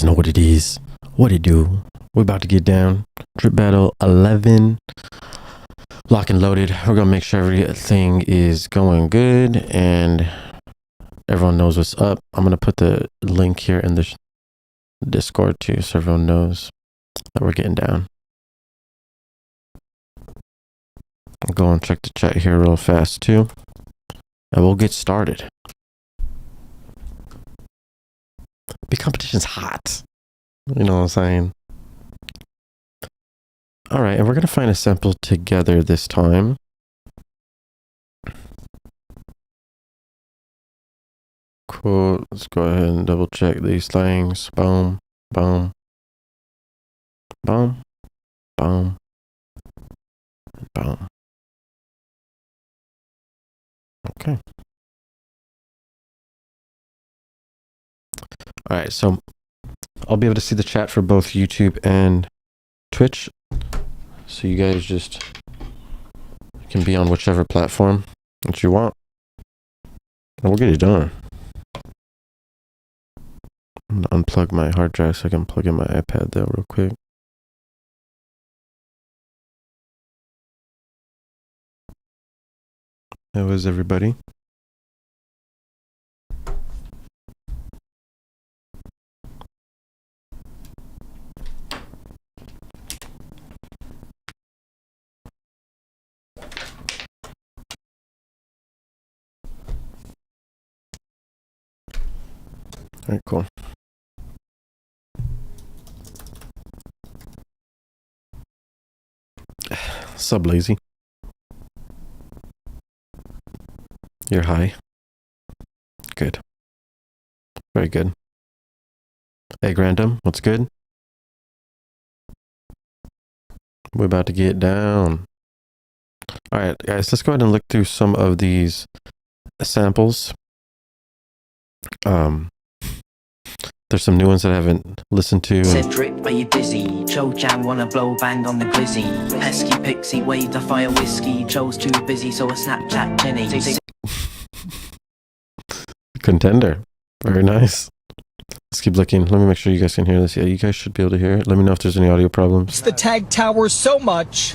guys know what it is. What it do? We're about to get down. Drip Battle 11. Lock and loaded. We're going to make sure everything is going good and everyone knows what's up. I'm going to put the link here in the Discord too so everyone knows that we're getting down. I'll go and check the chat here real fast too. And we'll get started. The competition's hot. You know what I'm saying? All right, and we're going to find a sample together this time. Cool. Let's go ahead and double check these things. Boom, boom, boom, boom, boom. Okay. All right, so I'll be able to see the chat for both YouTube and Twitch. So you guys just can be on whichever platform that you want. And we'll get it done. I'm gonna unplug my hard drive so I can plug in my iPad though real quick. How is everybody? All right, cool. Sub lazy. You're high. Good. Very good. Hey, Grandom, what's good? We're about to get down. All right, guys, let's go ahead and look through some of these samples. There's some new ones that I haven't listened to. Said Drip, are you busy? Joe Jam wanna blow bang on the glizzy. Pesky pixie waved the fire whiskey. Joe's too busy, so a Snapchat Jenny. Contender. Very nice. Let's keep looking. Let me make sure you guys can hear this. Yeah, you guys should be able to hear it. Let me know if there's any audio problems. The tag tower so much,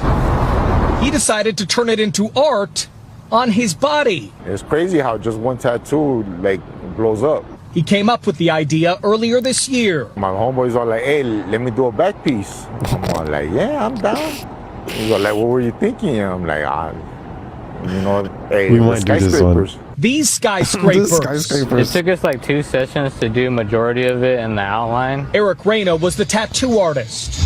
he decided to turn it into art on his body. It's crazy how just one tattoo like blows up. He came up with the idea earlier this year. My homeboys are like, hey, let me do a back piece. I'm all like, yeah, I'm down. He's all like, what were you thinking? And I'm like, you know, hey, we might do this one. These skyscrapers. It took us like 2 sessions to do majority of it in the outline. Eric Reyna was the tattoo artist.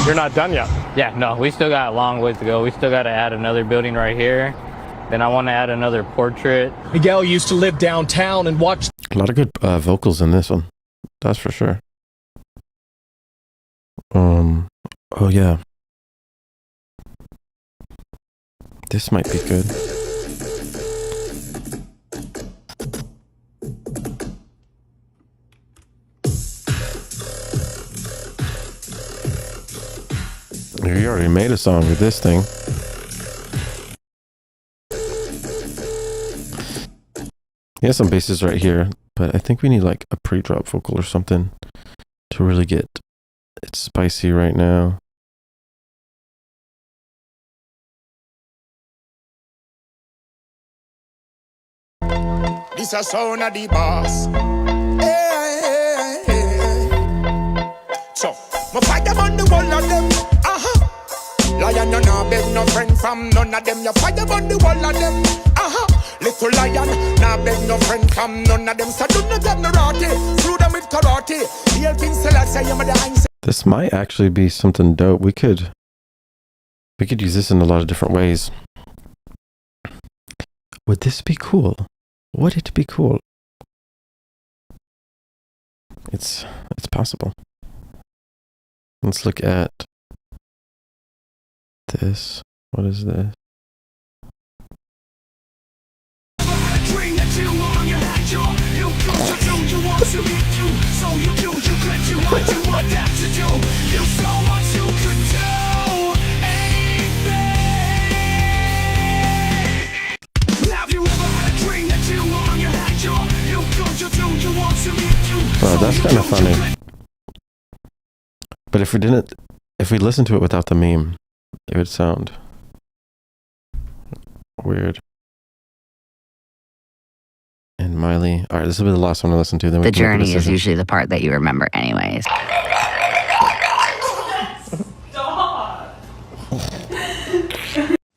You're not done yet. Yeah, no, we still got a long ways to go. We still got to add another building right here. Then I want to add another portrait. Miguel used to live downtown and watch. A lot of good vocals in this one. That's for sure. Oh yeah. This might be good. You already made a song with this thing. He has some basses right here, but I think we need like a pre-drop vocal or something to really get it spicy right now. This a sound of the boss. Hey, hey, hey. So, my fire on the wall of them. Lion, you nah beg no friend from none of them. You fire on the wall of them. Little lion, nah beg no friend from none of them. So do not get no rotty. Through them with karate. The old thing still I say I'm the hindsight. This might actually be something dope. We could use this in a lot of different ways. Would this be cool? Would it be cool? It's possible. Let's look at this. What is this? Oh, that's kind of funny. But if we listened to it without the meme, it would sound weird. And Miley. All right, this will be the last one to listen to. Then the journey is usually the part that you remember anyways.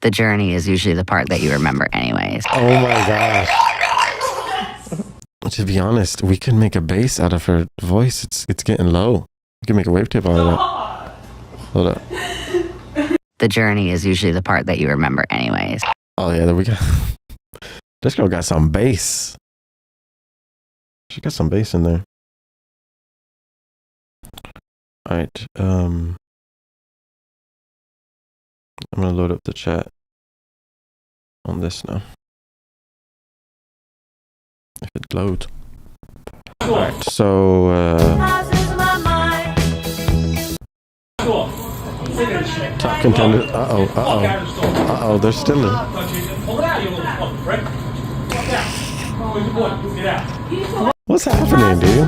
The journey is usually the part that you remember anyways. Oh my gosh. To be honest, we could make a bass out of her voice. It's getting low. We can make a wavetable out of that. Hold up. The journey is usually the part that you remember anyways. Oh yeah, there we go. This girl got some bass. She got some bass in there. All right. I'm gonna load up the chat on this now. If it loads. All right. So. Top contender. Uh-oh. They're still in. What's happening, dude?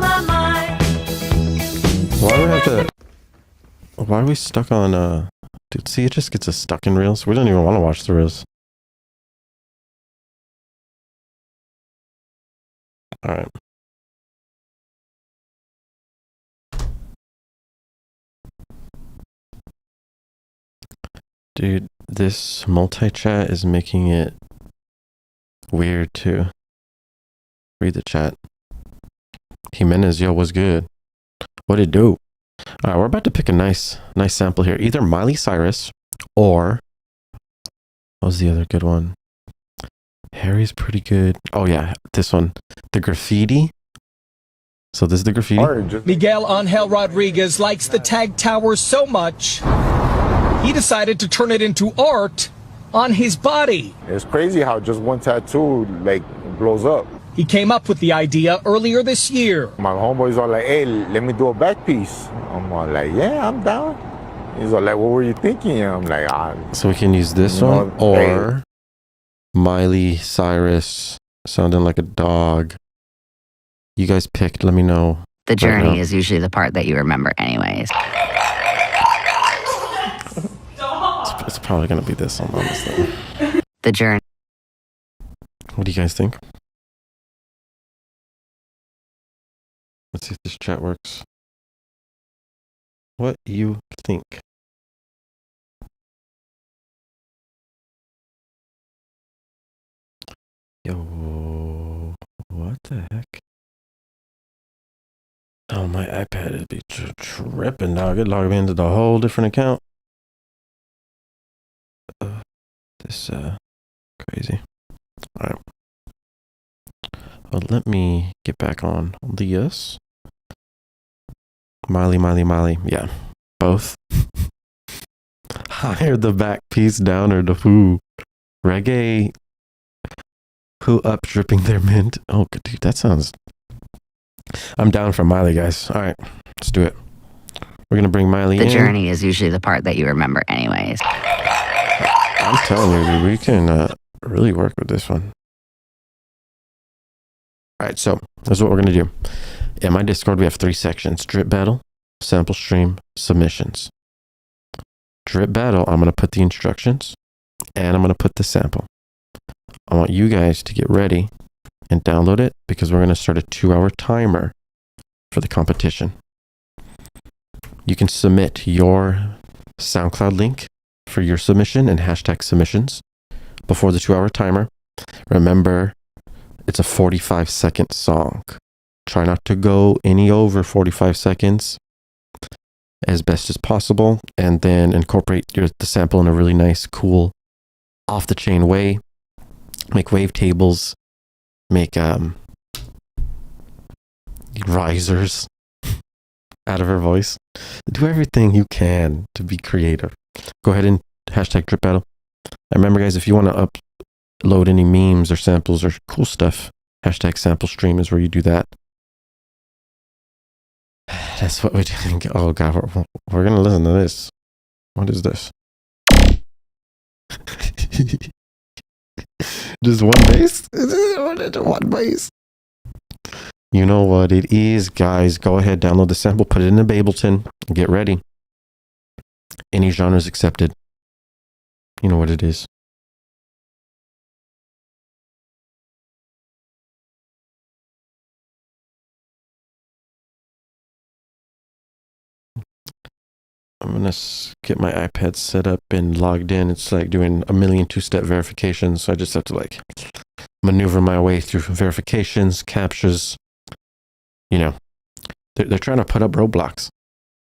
Why are we stuck on, dude, see, it just gets us stuck in reels. We don't even want to watch the reels. Alright. Dude, this multi-chat is making it weird too. Read the chat. Jimenez, yo, what's good? What it do? All right, we're about to pick a nice sample here. Either Miley Cyrus or what was the other good one? Harry's pretty good. Oh yeah, this one, the graffiti. So this is the graffiti. Miguel Angel Rodriguez likes the tag tower so much, he decided to turn it into art on his body. It's crazy how just one tattoo like blows up. He came up with the idea earlier this year. My homeboys are like, hey, let me do a back piece. I'm all like, yeah, I'm down. He's all like, what were you thinking? I'm like, So we can use this one or Miley Cyrus sounding like a dog. You guys picked, let me know. The journey is usually the part that you remember anyways. It's probably going to be this one, honestly. The journey. What do you guys think? Let's see if this chat works. What you think? Yo, what the heck? Oh, my iPad is be tripping, dog. It logged me into the whole different account. This crazy. All right. Well, let me get back on Leah's. Miley. Yeah, both. Higher the back piece, downer the foo. Reggae. Who up dripping their mint? Oh, dude, that sounds. I'm down for Miley, guys. All right, let's do it. We're gonna bring Miley in. The journey is usually the part that you remember anyways. I'm telling you, dude, we can really work with this one. All right, so that's what we're gonna do. In my Discord, we have 3 sections: drip battle, sample stream, submissions. Drip battle, I'm gonna put the instructions, and I'm gonna put the sample. I want you guys to get ready and download it because we're gonna start a 2-hour timer for the competition. You can submit your SoundCloud link for your submission and hashtag submissions before the 2-hour timer. Remember, it's a 45-second song. Try not to go any over 45 seconds as best as possible, and then incorporate the sample in a really nice, cool, off-the-chain way. Make wave tables, make risers out of her voice. Do everything you can to be creative. Go ahead and hashtag drip battle. And remember, guys, if you want to upload any memes or samples or cool stuff, hashtag sample stream is where you do that. That's what we're doing. Oh god, we're gonna listen to this. What is this? Just one bass? One bass. You know what it is, guys. Go ahead, download the sample, put it in the Babelton, and get ready. Any genres accepted. You know what it is. I'm gonna get my iPad set up and logged in. It's like doing a million 2-step verifications, so I just have to like maneuver my way through verifications, captures. You know, they're trying to put up roadblocks,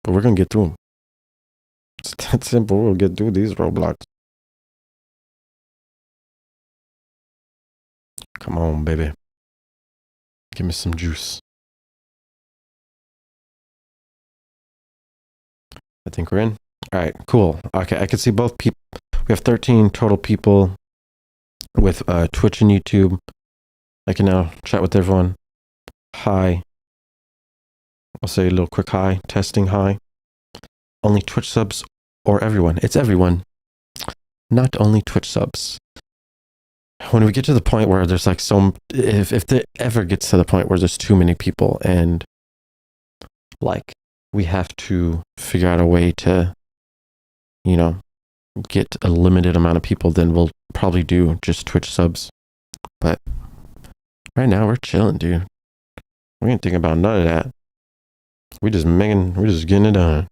but we're gonna get through them. It's that simple. We'll get through these roadblocks. Come on, baby. Give me some juice. I think we're in. All right, cool. Okay, I can see both people. We have 13 total people with Twitch and YouTube. I can now chat with everyone. Hi. I'll say a little quick hi. Testing hi. Only Twitch subs or everyone? It's everyone. Not only Twitch subs. When we get to the point where there's like if it ever gets to the point where there's too many people and like we have to figure out a way to, you know, get a limited amount of people, then we'll probably do just Twitch subs. But right now we're chilling, dude. We ain't thinking about none of that. We're just getting it done.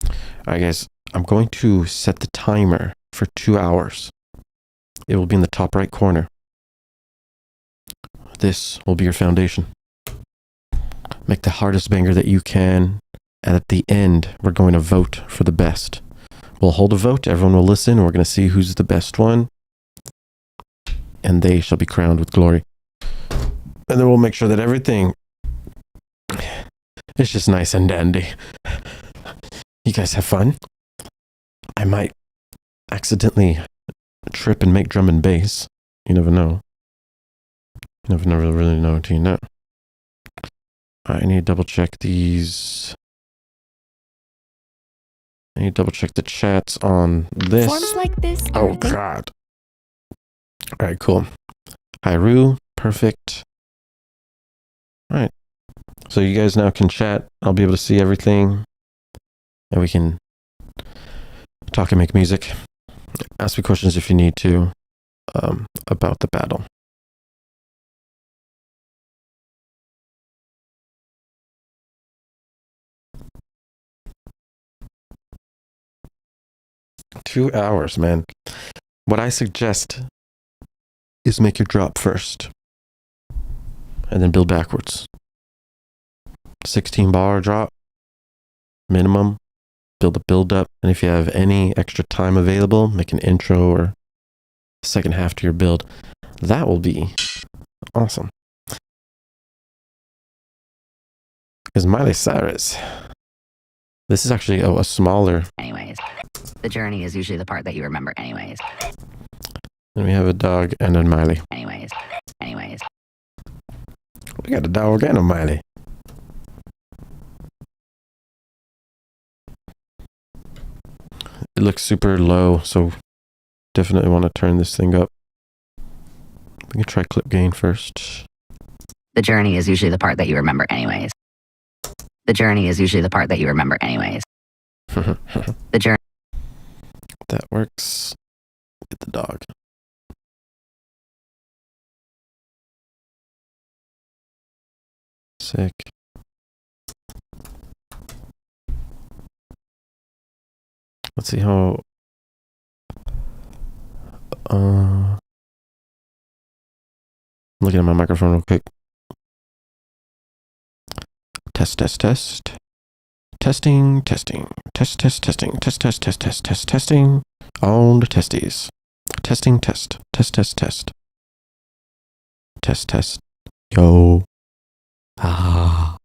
All right, guys, I'm going to set the timer for 2 hours. It will be in the top right corner. This will be your foundation. Make the hardest banger that you can. And at the end, we're going to vote for the best. We'll hold a vote. Everyone will listen. We're going to see who's the best one. And they shall be crowned with glory. And then we'll make sure that everything is just nice and dandy. You guys have fun. I might accidentally trip and make drum and bass. You never know. You never really know until you know. I need to double check these. I need to double check the chats on this. Forms like this are Oh, God. All right, cool. Hi, Rue. Perfect. All right. So you guys now can chat. I'll be able to see everything. And we can talk and make music. Ask me questions if you need to about the battle. Two hours, man. What I suggest is make your drop first and then build backwards. 16 bar drop minimum. Build a build up, and if you have any extra time available, make an intro or second half to your build. That will be awesome. Because Miley Cyrus, this is actually a smaller. Anyways, the journey is usually the part that you remember anyways. And we have a dog and a Miley. Anyways. We got a dog and a Miley. It looks super low, so definitely want to turn this thing up. We can try clip gain first. The journey is usually the part that you remember anyways. The journey is usually the part that you remember anyways. The journey. That works. Get the dog. Sick. Let's see how. Looking at my microphone real quick. Test. Testing. Testing. On the testes. Testing. Test. Test. Yo. Ah.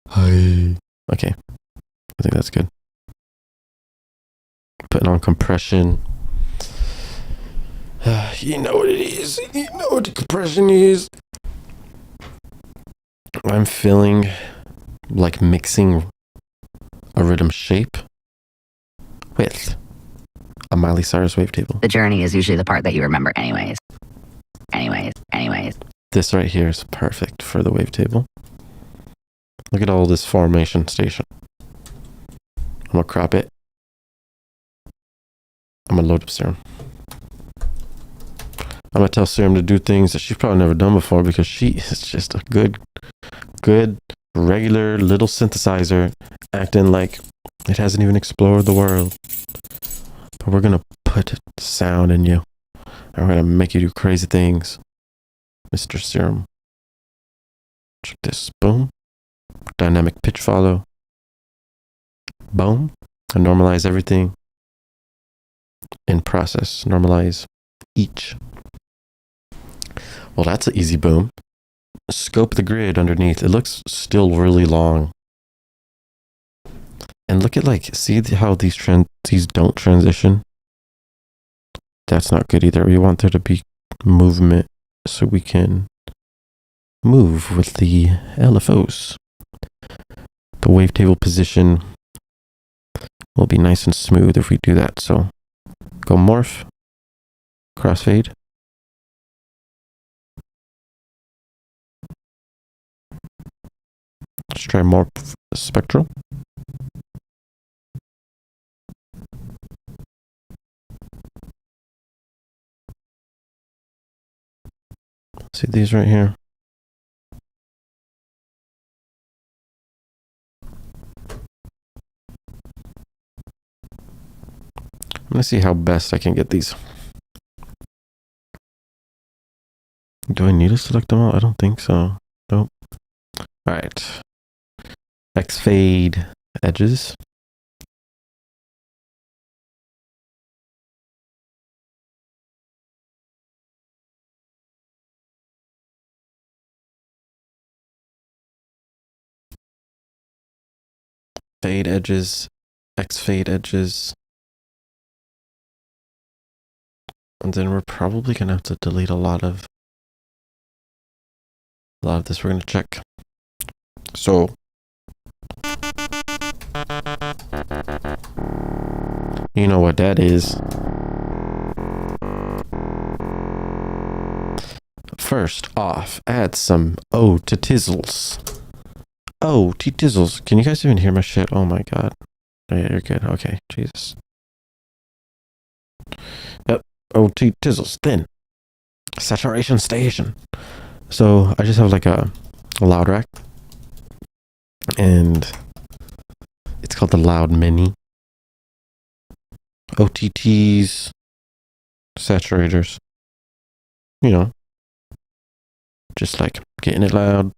Hi. Okay. I think that's good. Putting on compression. You know what it is. You know what the compression is. I'm feeling like mixing a rhythm shape with a Miley Cyrus wavetable. The journey is usually the part that you remember anyways. This right here is perfect for the wavetable. Look at all this formation station. I'm gonna crop it. I'm gonna load up Serum. I'm gonna tell Serum to do things that she's probably never done before because she is just a good, regular little synthesizer acting like it hasn't even explored the world. But we're gonna put sound in you. And we're gonna make you do crazy things. Mr. Serum. Check this. Boom. Dynamic pitch follow. Boom. And normalize everything. In process. Normalize each. Well, that's an easy boom. Scope the grid underneath. It looks still really long. And look at see how these don't transition? That's not good either. We want there to be movement so we can move with the LFOs. The wavetable position will be nice and smooth if we do that. So go morph, crossfade. Let's try morph spectral. See these right here. I'm gonna see how best I can get these. Do I need to select them all? I don't think so. Nope. All right. X fade edges. Fade edges, X fade edges. And then we're probably gonna have to delete a lot of this. We're gonna check. So you know what that is. First off, add some O to tizzles. Oh, T-tizzles. Can you guys even hear my shit? Oh my god. Yeah, you're good. Okay, Jesus. Yep. Oh, T-tizzles. Then, saturation station. So, I just have like a loud rack. And it's called the Loud Mini. OTTs. Saturators. You know. Just like getting it loud.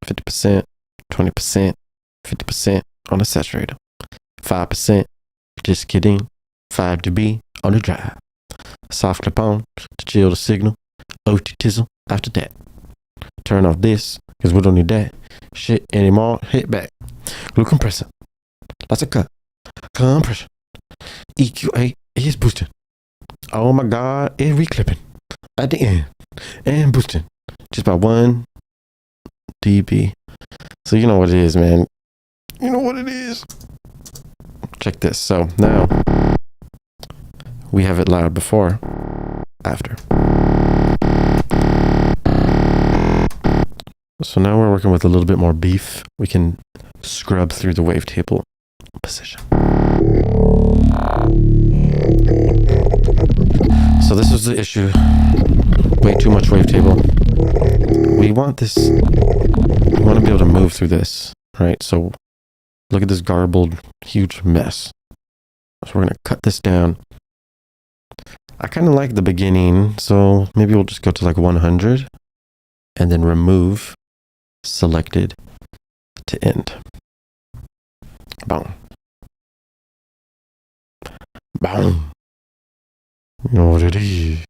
50%, 20%, 50% on the saturator. 5%, just kidding. 5 dB on the drive. Soft clip on to chill the signal. OT tizzle after that. Turn off this, because we don't need that shit anymore. Hit back. Glue compressor. That's a cut. Compression. EQA is boosting. Oh my god, it's reclipping at the end. And boosting. Just by 1 dB. So you know what it is, man. You know what it is. Check this. So now we have it loud before, after. So now we're working with a little bit more beef. We can scrub through the wavetable position. So this was the issue. Way too much wavetable. We want this, we want to be able to move through this, right? So look at this garbled, huge mess. So we're going to cut this down. I kind of like the beginning, so maybe we'll just go to like 100 and then remove selected to end. Boom. Boom. You know what it is.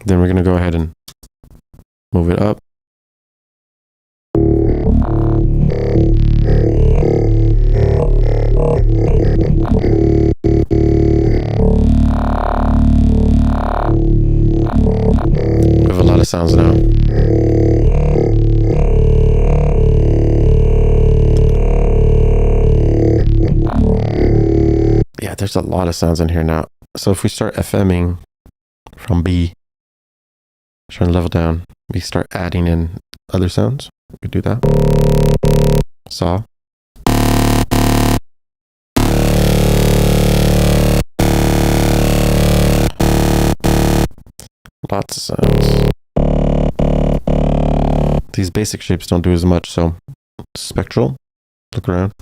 Then we're going to go ahead and move it up. We have a lot of sounds now. Yeah, there's a lot of sounds in here now. So if we start FMing from B, trying to level down, we start adding in other sounds. We do that. Saw. Lots of sounds. These basic shapes don't do as much, so spectral. Look around.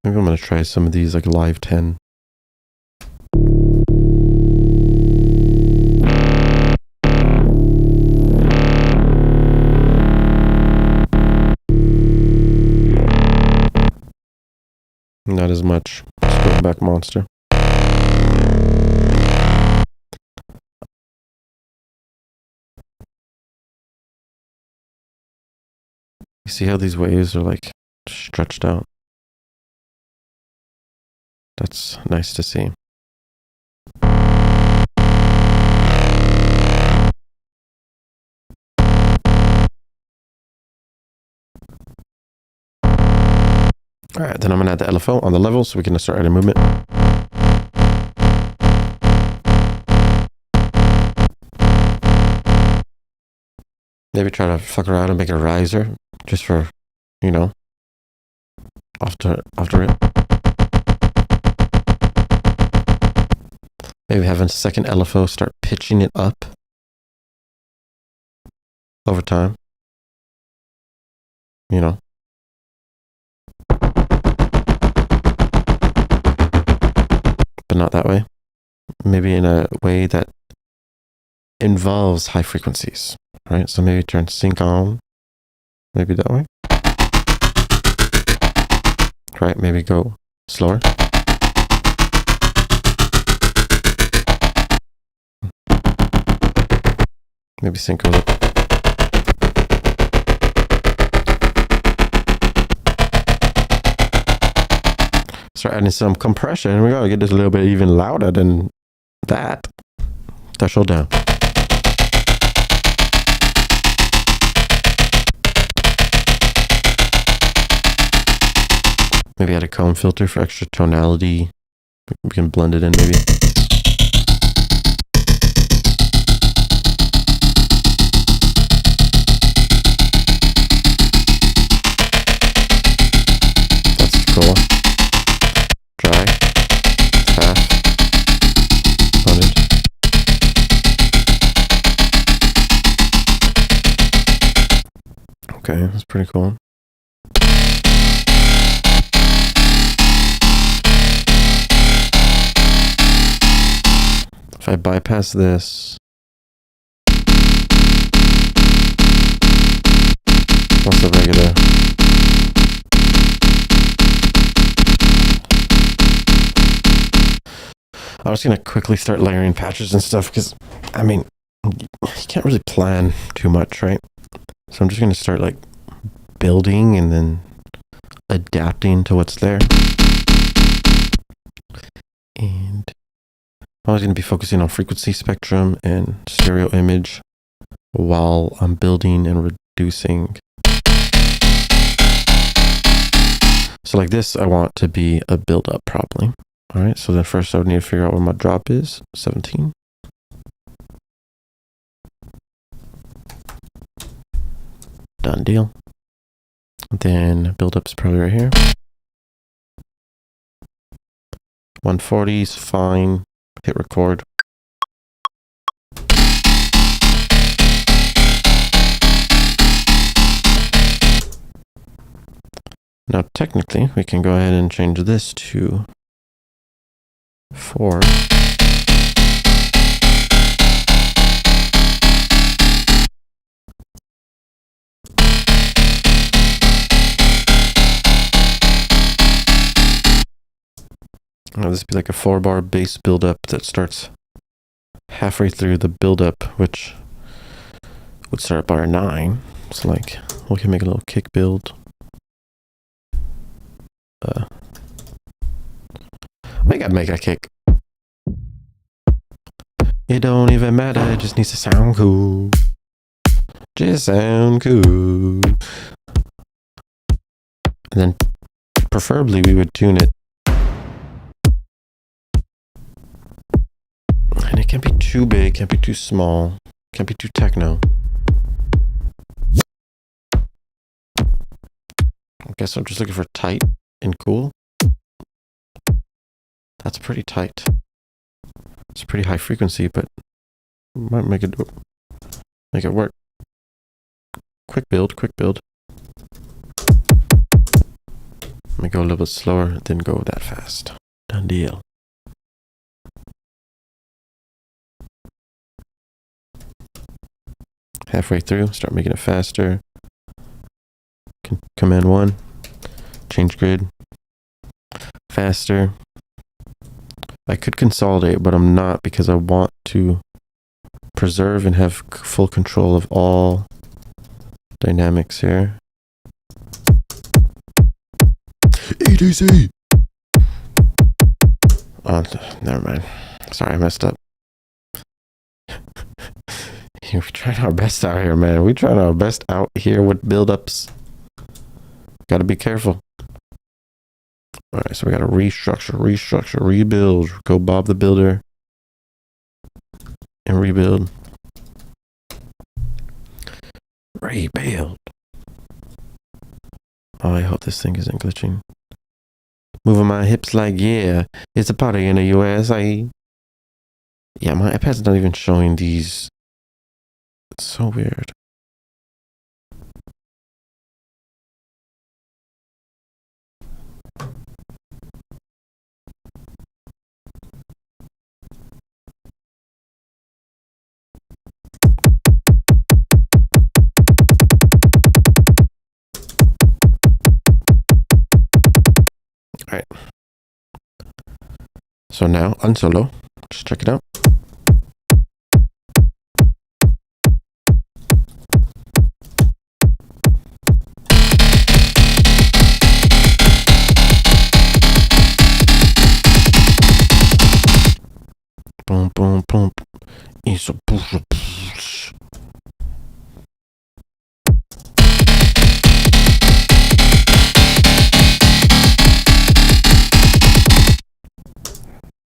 Maybe I'm going to try some of these like live 10. Not as much. Let's go back monster. You see how these waves are like stretched out? That's nice to see. Alright, then I'm going to add the LFO on the level so we can start adding movement. Maybe try to fuck around and make a riser just for, you know, after it. Maybe having a second LFO start pitching it up over time. You know. but not that way. Maybe in a way that involves high frequencies, right? So maybe turn sync on, maybe that way. Right, maybe go slower. Maybe sync goes up. Start adding some compression. We gotta get this a little bit even louder than that. Threshold down. Maybe add a comb filter for extra tonality. We can blend it in maybe. That's cool. Dry. Fast. Blended. Okay, that's pretty cool. If I bypass this, what's the regular? I was gonna quickly start layering patches and stuff because, I mean, you can't really plan too much, right? So I'm just gonna start like building and then adapting to what's there. And I'm always going to be focusing on frequency spectrum and stereo image while I'm building and reducing. So like this, I want to be a build up probably. All right, so then first I would need to figure out where my drop is, 17. Done deal. Then build up is probably right here. 140 is fine. Hit record. Now technically we can go ahead and change this to 4. Now this would be like a 4-bar bass buildup that starts halfway through the buildup, which would start at bar 9. So like we can make a little kick build. We gotta make a kick. It don't even matter, it just needs to sound cool. Just sound cool. And then preferably we would tune it. And it can't be too big, can't be too small, can't be too techno. I guess I'm just looking for tight and cool. That's pretty tight. It's pretty high frequency, but might make it work. Quick build, quick build. Let me go a little bit slower, then go that fast. Done deal. Halfway through, start making it faster. Command 1, change grid, faster. I could consolidate, but I'm not because I want to preserve and have full control of all dynamics here. EDC! Oh, never mind. Sorry, I messed up. We're trying our best out here, man. We're trying our best out here with build-ups. Gotta be careful. Alright, so we gotta restructure, rebuild. Go Bob the Builder. And rebuild. Rebuild. Oh, I hope this thing isn't glitching. Moving my hips like, yeah, it's a party in the USA. Yeah, my iPad's not even showing these. It's so weird. right. So now unsolo. Just check it out. Boom, boom, boom. Isso, puxa, puxa.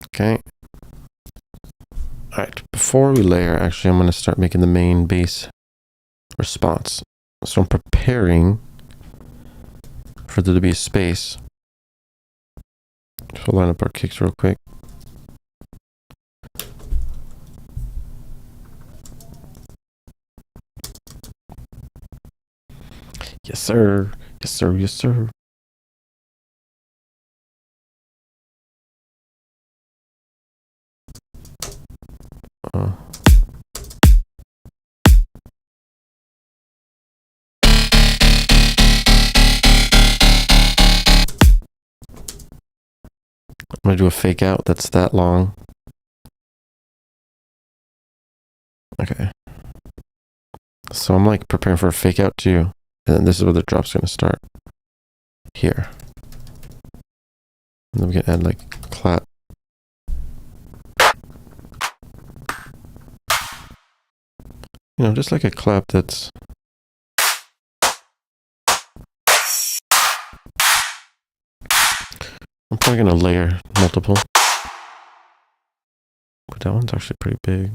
Okay. All right. Before we layer, actually, I'm going to start making the main bass response. So I'm preparing for there to be a space. So we'll line up our kicks real quick. Yes, sir. Yes, sir. Yes, sir. I'm going to do a fake out that's that long. Okay. So I'm like preparing for a fake out too. And then this is where the drop's going to start. Here. And then we can add like a clap. You know, just like a clap that's... I'm probably going to layer multiple. But that one's actually pretty big.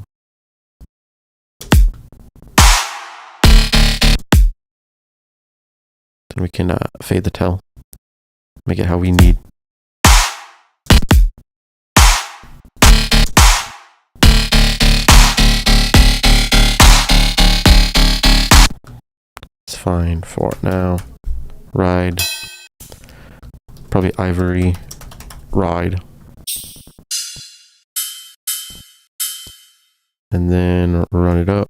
Then we can fade the tail. Make it how we need. It's fine for now. Ride. Probably ivory. Ride. And then run it up.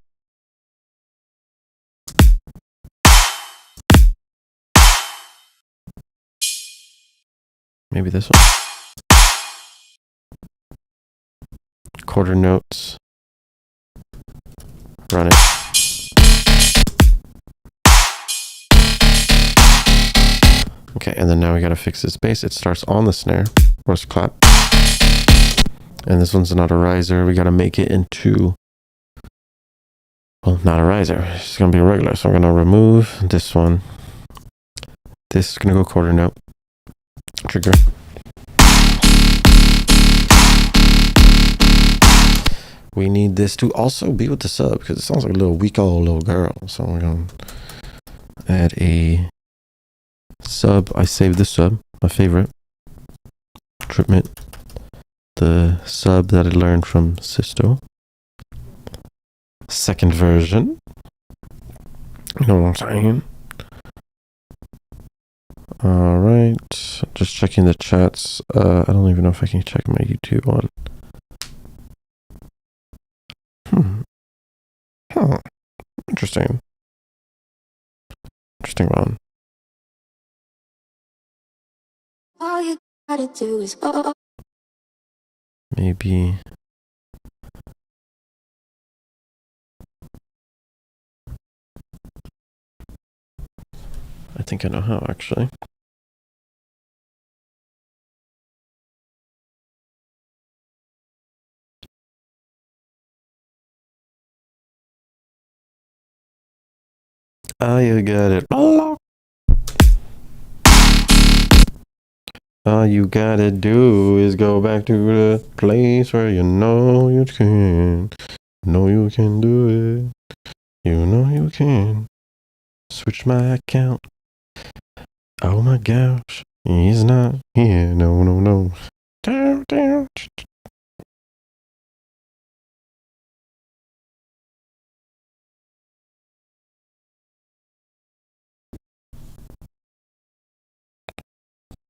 Maybe this one. Quarter notes. Run it. Okay, and then now we gotta fix this bass. It starts on the snare. First clap. And this one's not a riser. We gotta make it into... Well, not a riser. It's gonna be a regular. So I'm gonna remove this one. This is gonna go quarter note. Trigger. We need this to also be with the sub because it sounds like a little weak old little girl. So we're gonna add a sub. I saved this sub, my favorite. Dripment. The sub that I learned from Sisto. Second version. You know what I'm saying? All right, just checking the chats. I don't even know if I can check my YouTube one. Interesting. Interesting one. All you gotta do is Maybe. I think I know how, actually. Ah, you got it. All you gotta do is go back to the place where you know you can. Know you can do it. You know you can. Switch my account. Oh my gosh. He's not here. No, no, no. Down, down.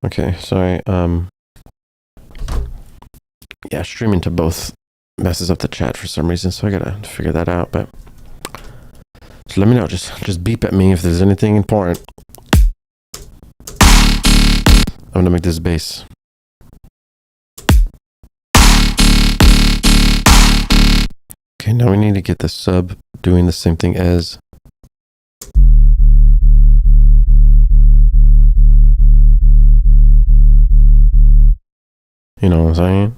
Okay, sorry. Yeah, streaming to both messes up the chat for some reason, so I gotta figure that out. But so let me know. Just beep at me if there's anything important. I'm gonna make this bass. Okay, now we need to get the sub doing the same thing as you know what I'm saying?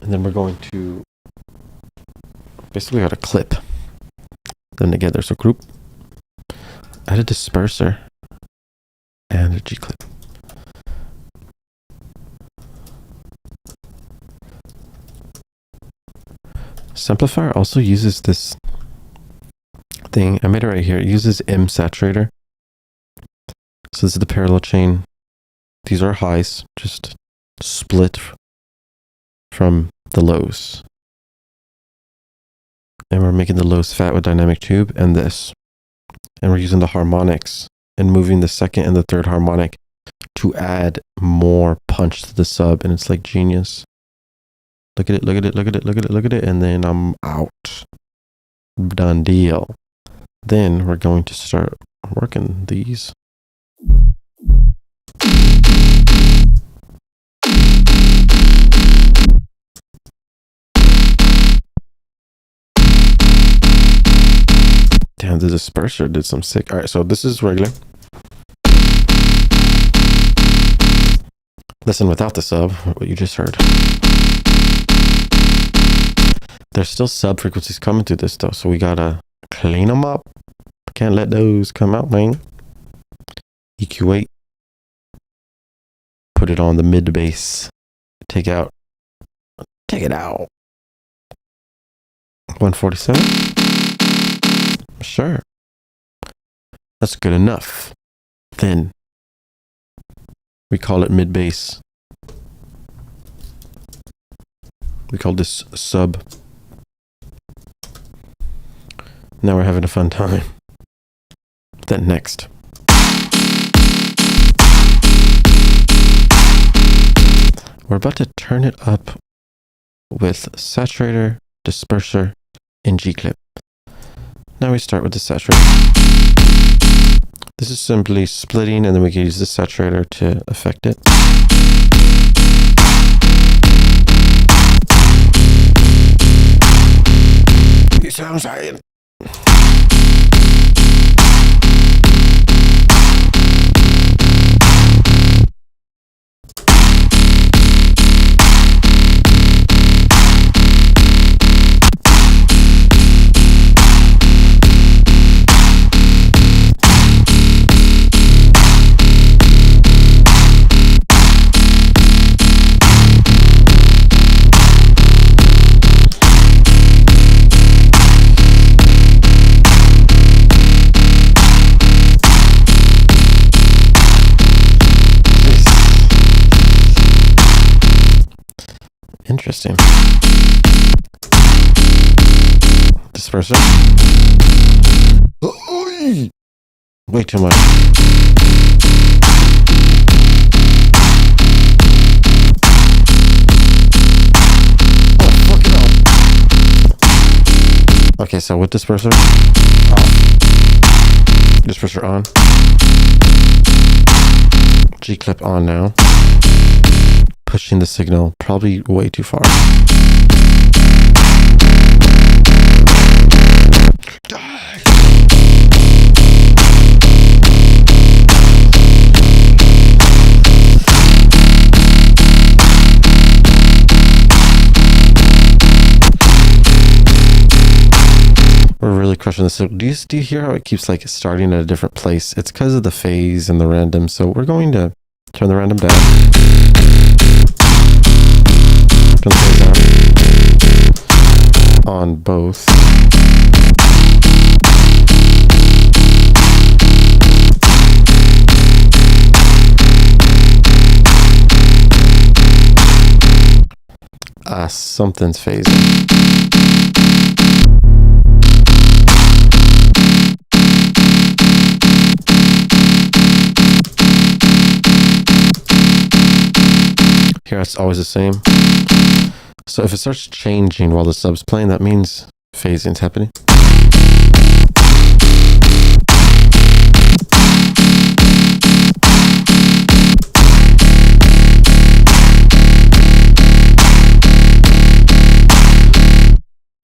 And then we're going to basically add a clip them together. So group, add a disperser and a G clip. Simplifier also uses this thing. I made it right here. It uses M saturator. So this is the parallel chain. These are highs, just split from the lows. And we're making the lows fat with dynamic tube and this. And we're using the harmonics and moving the second and the third harmonic to add more punch to the sub. And it's like genius. Look at it, look at it, look at it, look at it, look at it. And then I'm out. Done deal. Then we're going to start working these. Damn, the disperser did some sick. All right, so this is regular. Listen without the sub, what you just heard. There's still sub frequencies coming through this though, so we gotta clean them up. Can't let those come out, man. EQ8. Put it on the mid bass. Take it out. 147. Sure. That's good enough. Then we call it mid bass. We call this sub. Now we're having a fun time. Then next. We're about to turn it up with saturator, disperser, and G-clip. Now we start with the saturator. This is simply splitting, and then we can use the saturator to affect it. You see what I'm saying? Interesting. Disperser. Way too much. Oh, fuck it up. Okay, so with disperser off. Disperser on. G-clip on now. Pushing the signal probably way too far. We're really crushing the signal. Do you hear how it keeps like starting at a different place? It's because of the phase and the random. So we're going to turn the random down. Turn the phase down on both. Something's phasing. Here it's always the same. So if it starts changing while the sub's playing, that means phasing's happening.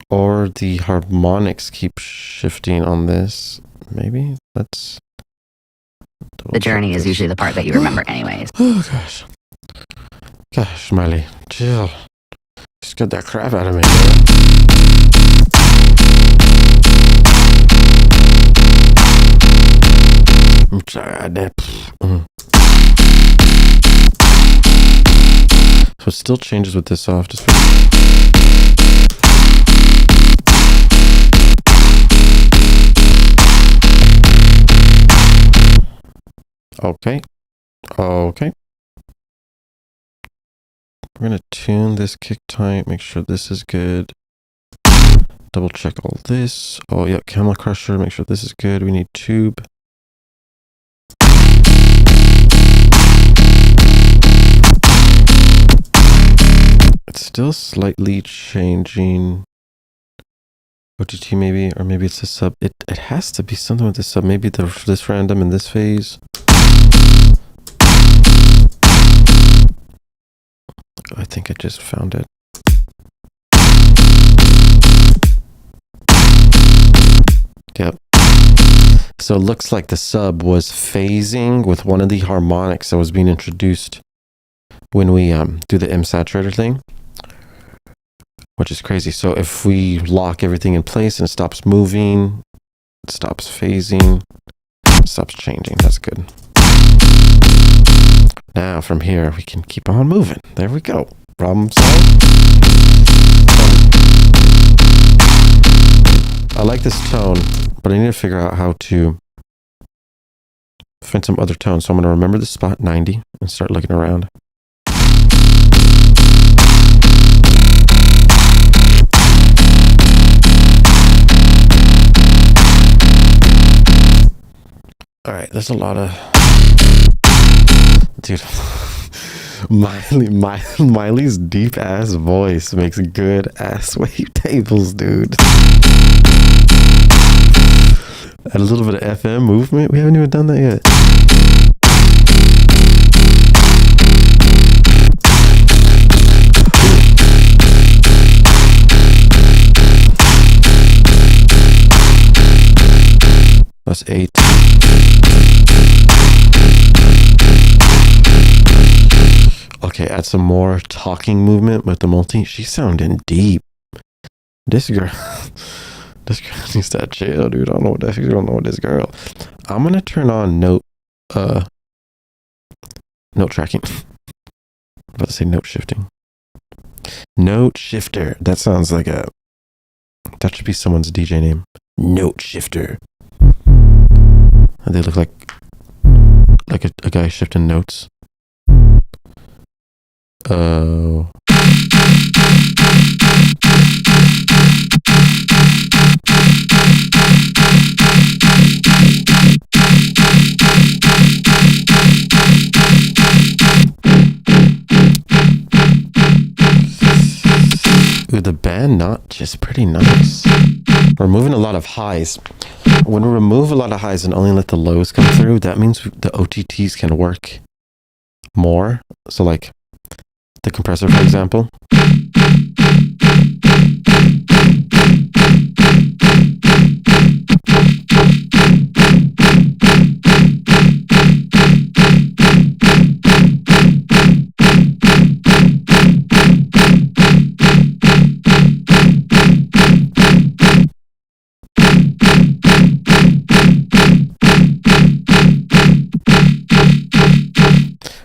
Or the harmonics keep shifting on this. Maybe let's. The journey is usually the part that you remember anyways. Oh gosh. Gosh, Miley, chill. Just get that crap out of me. I'm sorry. So it still changes with this off. Just okay. Okay. We're going to tune this kick type, make sure this is good. Double check all this. Oh, yeah, Camel Crusher, make sure this is good. We need tube. It's still slightly changing. OTT maybe, or maybe it's a sub. It has to be something with the sub. Maybe this random in this phase. I think I just found it. Yep. So it looks like the sub was phasing with one of the harmonics that was being introduced when we do the M saturator thing, which is crazy. So if we lock everything in place and it stops moving, it stops phasing, it stops changing. That's good. Now from here, we can keep on moving. There we go. Problem solved. I like this tone, but I need to figure out how to find some other tones. So I'm going to remember the spot 90 and start looking around. All right, there's a lot of... Dude, Miley's deep ass voice makes good ass wavetables, dude. Add a little bit of FM movement. We haven't even done that yet. That's 8. Okay, add some more talking movement with the multi. She's sounding deep. This girl needs to chill, dude. I don't know what that. You don't know what this girl. I'm gonna turn on note tracking. I'm about to say note shifting. Note shifter. That sounds like that should be someone's DJ name. Note shifter. And they look like a guy shifting notes. Oh. Ooh, the band notch is pretty nice. We're removing a lot of highs. When we remove a lot of highs and only let the lows come through, that means the OTTs can work more. So like the compressor, for example.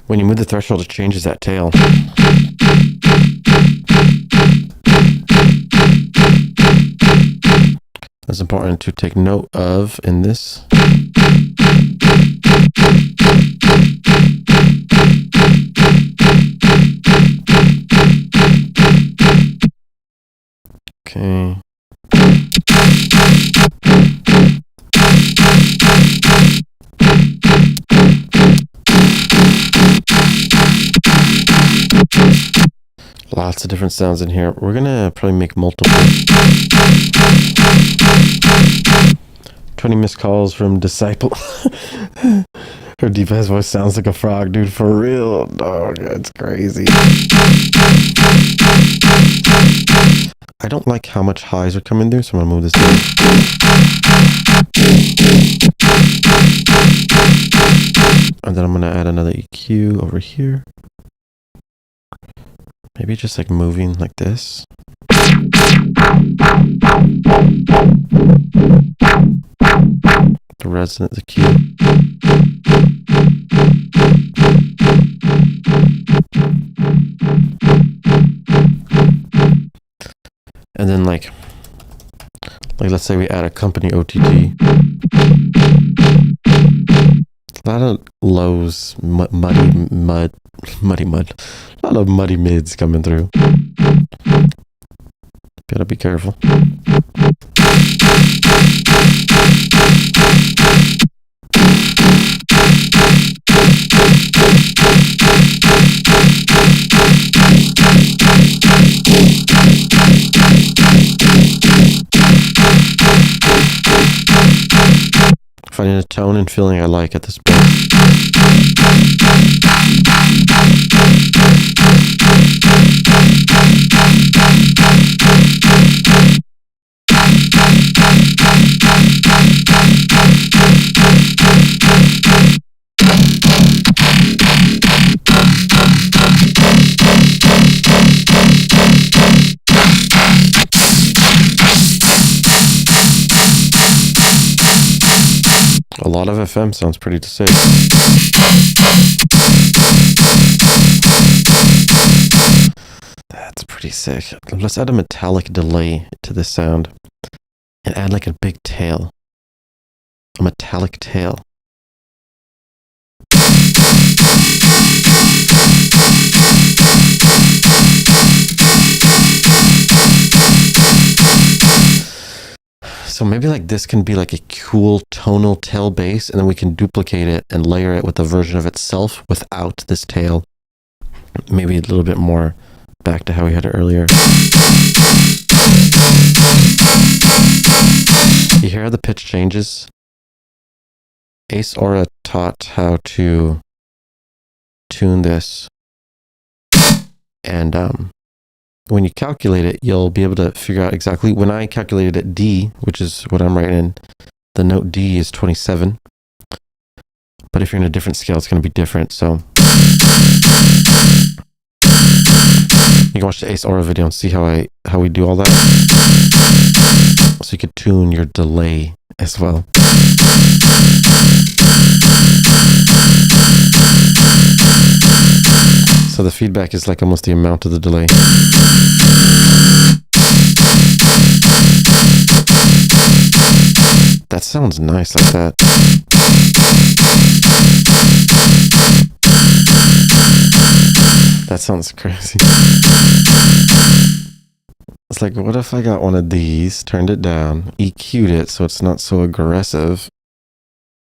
When you move the threshold, it changes that tail. That's important to take note of in this. Okay. Lots of different sounds in here. We're gonna probably make multiple. 20 missed calls from Disciple. Her deep ass voice sounds like a frog, dude. For real, dog. It's crazy. I don't like how much highs are coming through, so I'm gonna move this down. And then I'm gonna add another EQ over here. Maybe just like moving like this. The resonance, the Q. And then like let's say we add a company OTT. A lot of lows, muddy mud. A lot of muddy mids coming through. Gotta be careful. Finding a tone and feeling I like at this point. A lot of FM sounds pretty sick. That's pretty sick. Let's add a metallic delay to this sound and add like a big tail. A metallic tail. So maybe like this can be like a cool tonal tail bass, and then we can duplicate it and layer it with a version of itself without this tail. Maybe a little bit more back to how we had it earlier. You hear how the pitch changes? Ace Aura taught how to tune this, and when you calculate it, you'll be able to figure out exactly. When I calculated at D, which is what I'm writing in, the note D is 27. But if you're in a different scale, it's going to be different. So you can watch the Ace Aura video and see how we do all that. So you could tune your delay as well. So the feedback is like almost the amount of the delay. That sounds nice like that. That sounds crazy. It's like, what if I got one of these, turned it down, EQ'd it so it's not so aggressive,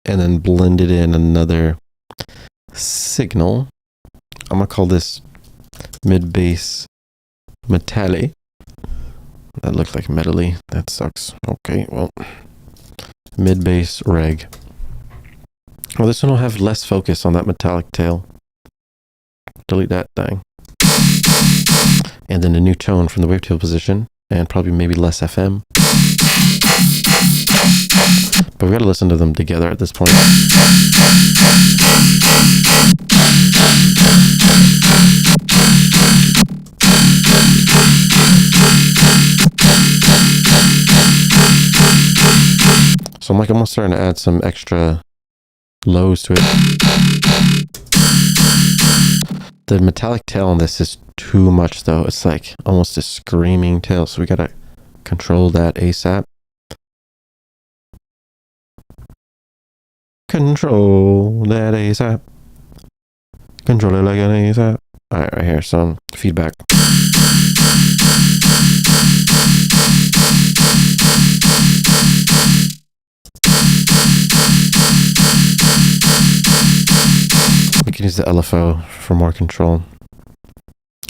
and then blended in another signal. I'm gonna call this mid-bass metallic. That looked like metally. That sucks. Okay, well, mid-bass reg. Well, this one will have less focus on that metallic tail. Delete that thing. And then a new tone from the wavetable position, and probably maybe less FM. But we gotta listen to them together at this point. So I'm almost starting to add some extra lows to it. The metallic tail on this is too much though. It's like almost a screaming tail. So we gotta control that ASAP. Control that ASAP. Control it like an ASAP. Alright, right here, some feedback. We can use the LFO for more control.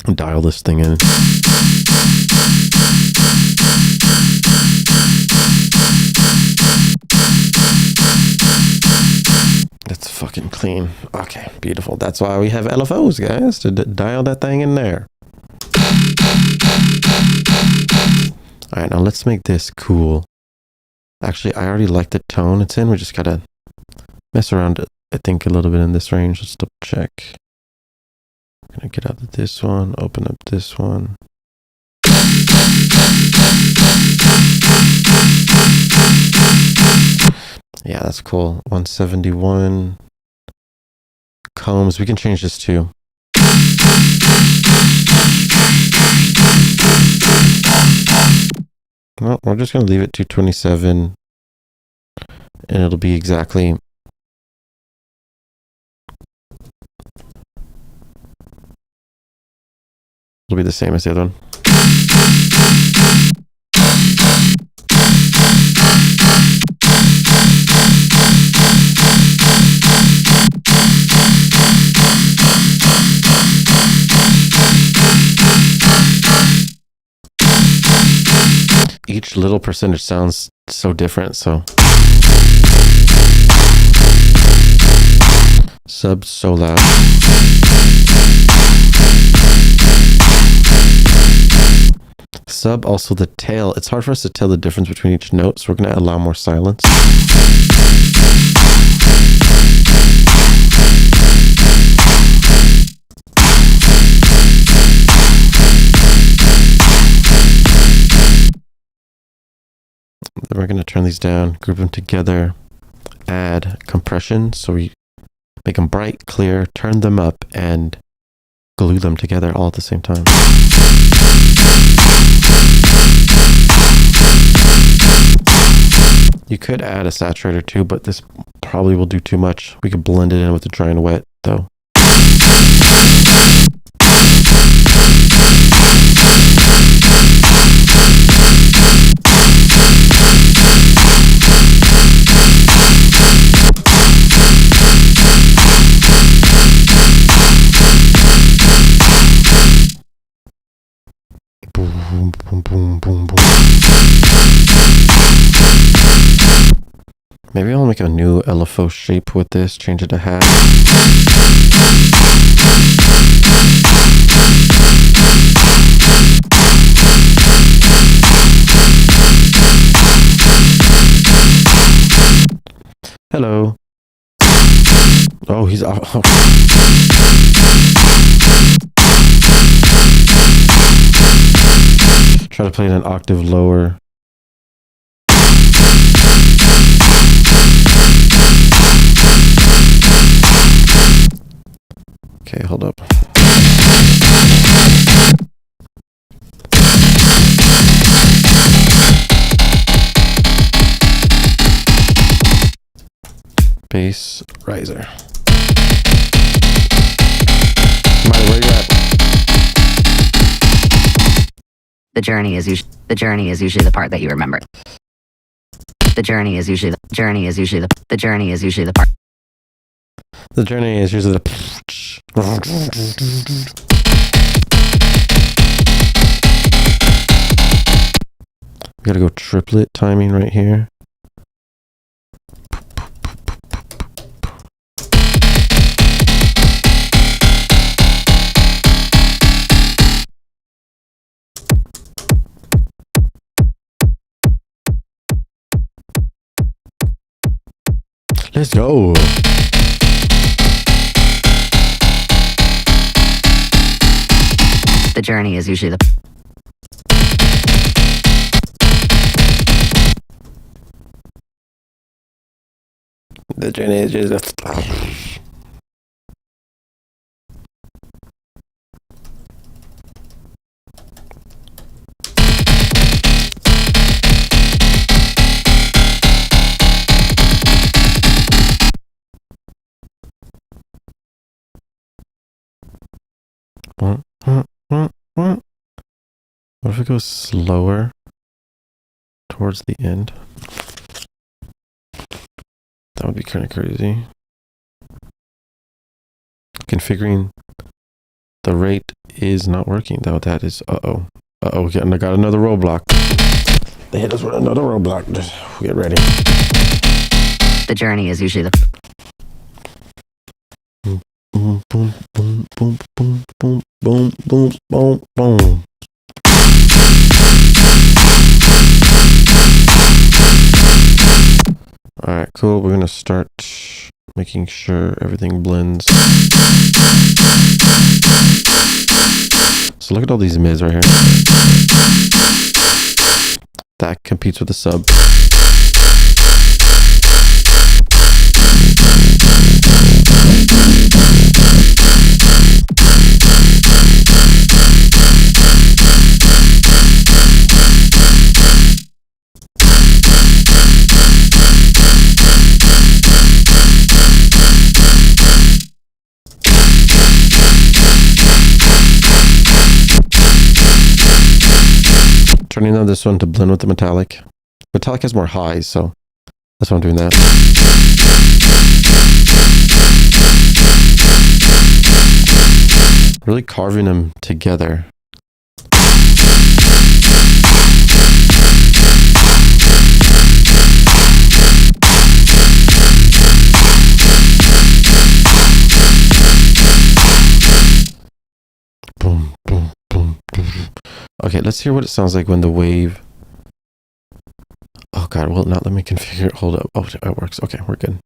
Dial this thing in. That's fucking clean. Okay, beautiful. That's why we have LFOs, guys, to dial that thing in there. All right, now let's make this cool. Actually, I already like the tone it's in. We just gotta mess around, I think, a little bit in this range. Let's double check. I'm gonna get out of this one, open up this one. Yeah, that's cool. 171. Combs, we can change this too. Well, we're just gonna leave it 227, and it'll be exactly. It'll be the same as the other one. Each little percentage sounds so different, so. Sub so loud. Sub, also the tail. It's hard for us to tell the difference between each note, so we're going to allow more silence. Then we're going to turn these down, group them together, add compression, so we make them bright, clear, turn them up, and glue them together all at the same time. You could add a saturator too, but this probably will do too much. We could blend it in with the dry and wet though. Boom, boom, boom, boom, boom. Maybe I'll make a new LFO shape with this, change it to half. Hello. Oh, he's off. Oh. Try to play it an octave lower. Okay, hold up. Bass riser. Mike, where you at? The journey is usually the part that you remember. The journey is usually the part. The journey is usually the. We gotta go triplet timing right here. Let's go. The journey is usually the. The journey is usually the. What if it goes slower towards the end? That would be kind of crazy. Configuring the rate is not working though. That is, uh-oh. Uh-oh, I got another roadblock. They hit us with another roadblock. Just get ready. The journey is usually the. Boom, boom, boom, boom, boom, boom, boom, boom, boom, boom. Cool. We're gonna start making sure everything blends. So look at all these mids right here. That competes with the sub. Turning on this one to blend with the metallic. Metallic has more highs, so that's why I'm doing that. Really carving them together. Boom, boom, boom, boom. Okay, let's hear what it sounds like when the wave... Oh god, well, now let me configure it. Hold up. Oh, it works. Okay, we're good.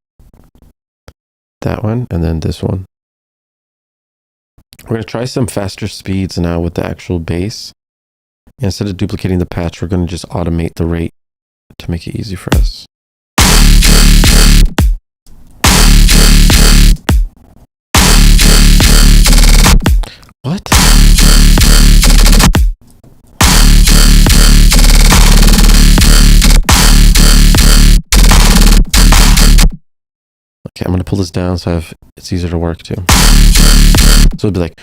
That one, and then this one. We're going to try some faster speeds now with the actual bass. Instead of duplicating the patch, we're going to just automate the rate to make it easy for us. What? Okay, I'm gonna pull this down so it's easier to work too. So it'll be like,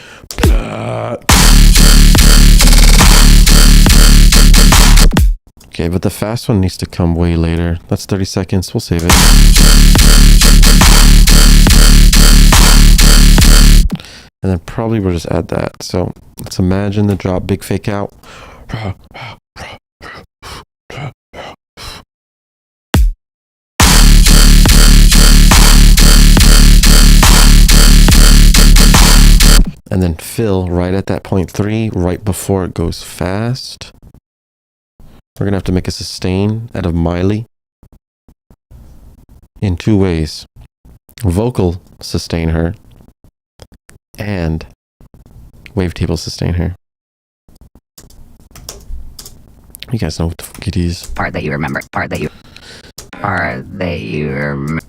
okay, but the fast one needs to come way later. That's 30 seconds. We'll save it. And then probably we'll just add that. So let's imagine the drop, big fake out. And then fill right at that 0.3, right before it goes fast. We're gonna have to make a sustain out of Miley in two ways. Vocal sustain her and wavetable sustain her. You guys know what the fuck it is. Part that you remember. Part that you remember.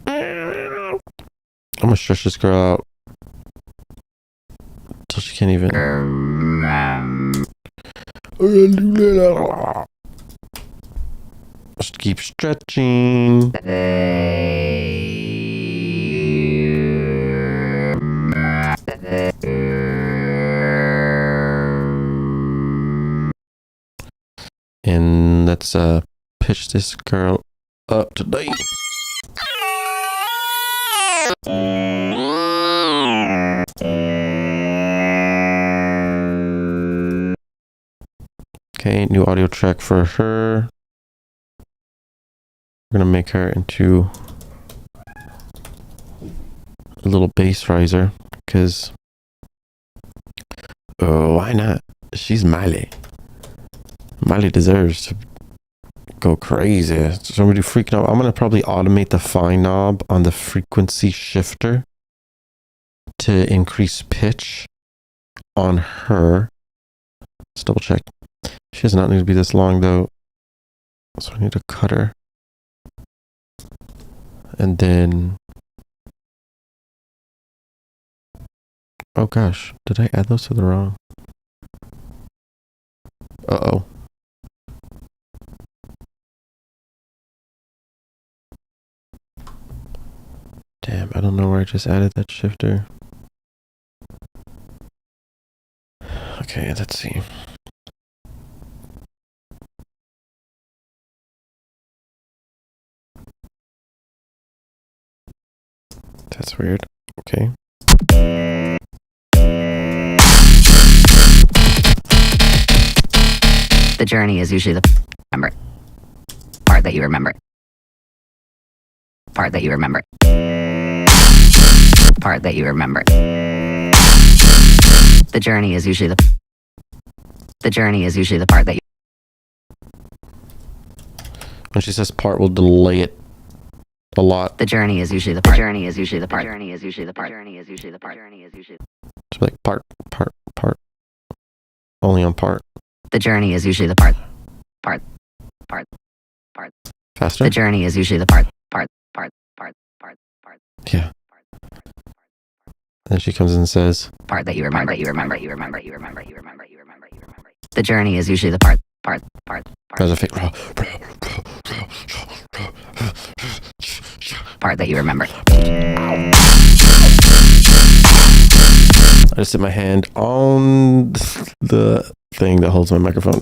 I'm gonna stretch this girl out till she can't even. Just keep stretching. And let's pitch this girl up today. Okay, new audio track for her. We're gonna make her into a little bass riser, because why not? She's Miley. Miley deserves to go crazy. Somebody freaking out. I'm gonna probably automate the fine knob on the frequency shifter to increase pitch on her. Let's double check. She does not need to be this long though, so I need to cut her. And then, oh gosh, did I add those to the wrong? Uh-oh. Damn, I don't know where I just added that shifter. Okay, let's see. That's weird. Okay. The journey is usually the part that you remember. Part that you remember. Part that you remember. The journey is usually the part that you... When she says part, we'll delay it a lot. The journey is usually the part. Journey is usually the part. Journey is usually the part. Journey is usually the part. Journey is usually. It's like part. Only on part. The journey is usually the part. Faster? The journey is usually the part. Yeah. Then she comes in and says, Part that you remember. The journey is usually the part. there's a fake. Part that you remember. I just hit my hand on the thing that holds my microphone.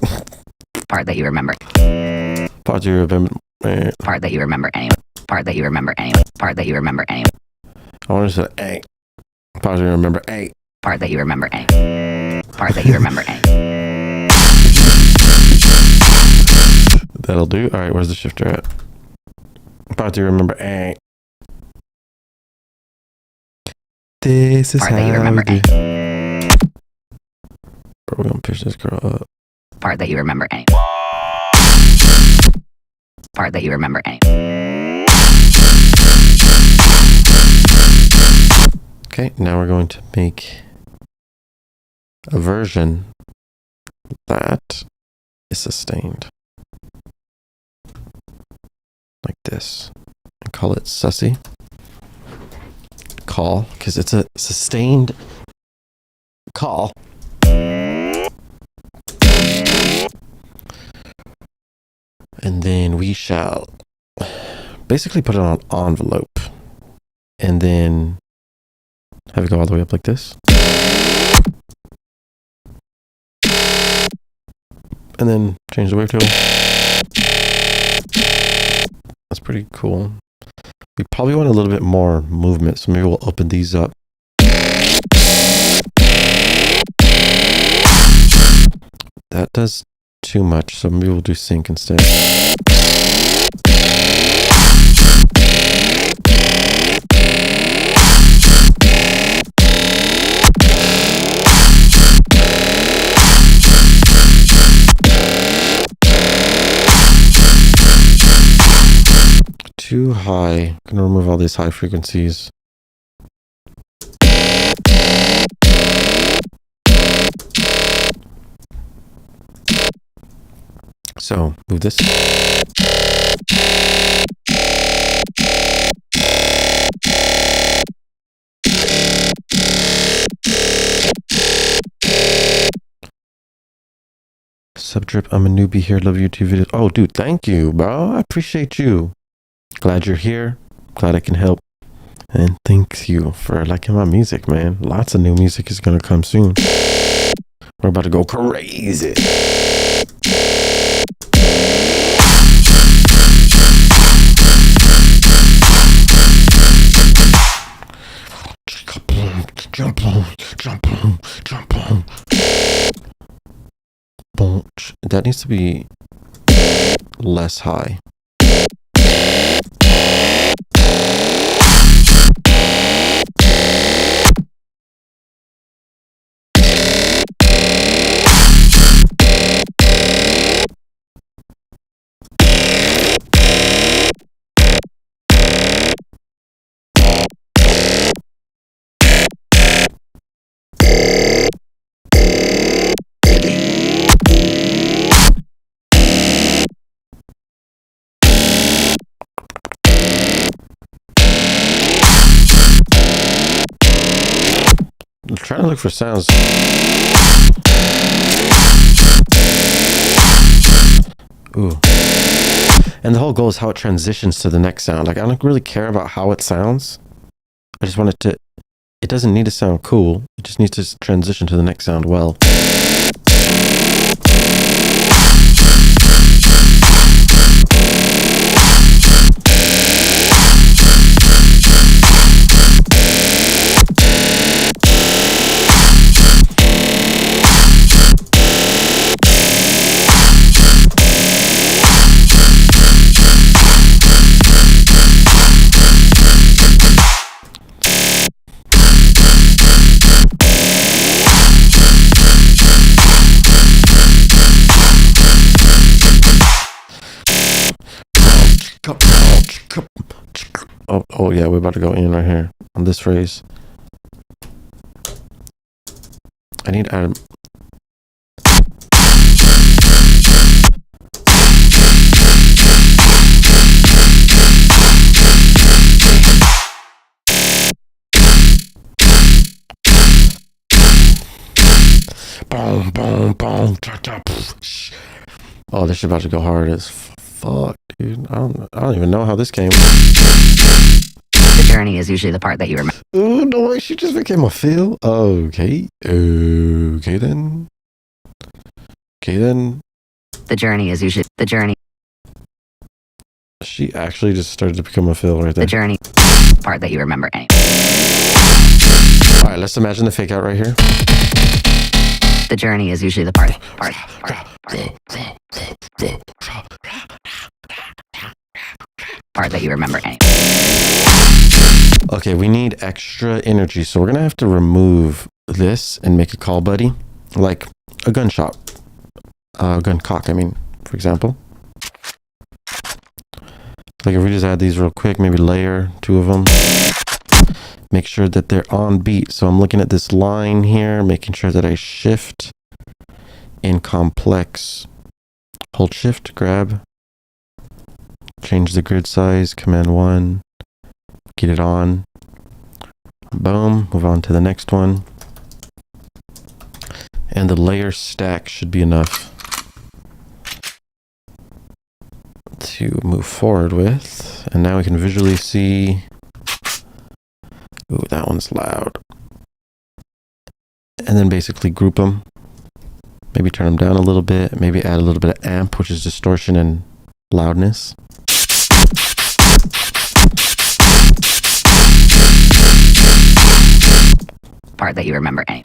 Part that you remember. Part you remember. Part that you remember anyway. Part that you remember anyway. Part that you remember anyway. I want to say, hey. Part you remember, hey. Part that you remember anyway. Part that you remember anyway. That'll do. All right, where's the shifter at? Part you remember, hey. This is Part how that you remember we do. anyway. Bro, we're gonna push this girl up. Part that you remember anyway. Part that you remember anyway. Okay, now we're going to make a version that is sustained. Like this. And call it sussy. Call, because it's a sustained call. And then we shall basically put it on an envelope. And then have it go all the way up like this. And then change the wave tool. That's pretty cool. We probably want a little bit more movement, so maybe we'll open these up. That does too much, so maybe we'll do sync instead. Too high. I'm gonna remove all these high frequencies. So move this. Subdrip, I'm a newbie here. Love YouTube videos. Oh, dude, thank you, bro. I appreciate you. Glad you're here. Glad I can help. And thank you for liking my music, man. Lots of new music is gonna come soon. We're about to go crazy. Jump on. That needs to be less high. I'm trying to look for sounds. Ooh. And the whole goal is how it transitions to the next sound. Like, I don't really care about how it sounds. I just want it to, it doesn't need to sound cool. It just needs to transition to the next sound well. Oh yeah, we're about to go in right here on this phrase. I need to add. Boom, boom, boom. Oh, this shit about to go hard as fuck, dude. I don't even know how this came. The journey is usually the part that you remember. Oh no way, she just became a fill. Okay. Okay then. Okay then. The journey is usually the journey. She actually just started to become a fill right there. The journey part that you remember anyway. Alright, let's imagine the fake out right here. The journey is usually the part that you remember anyway. Okay, we need extra energy, so we're gonna have to remove this and make a call buddy, like a gunshot, gun cock. I mean, for example, like if we just add these real quick, maybe layer 2 of them. Make sure that they're on beat. So I'm looking at this line here, making sure that I shift in complex. Hold shift, grab, change the grid size, command 1, get it on. Boom, move on to the next one. And the layer stack should be enough to move forward with. And now we can visually see. Ooh, that one's loud. And then basically group them. Maybe turn them down a little bit. Maybe add a little bit of amp, which is distortion and loudness. Part that you remember anyway.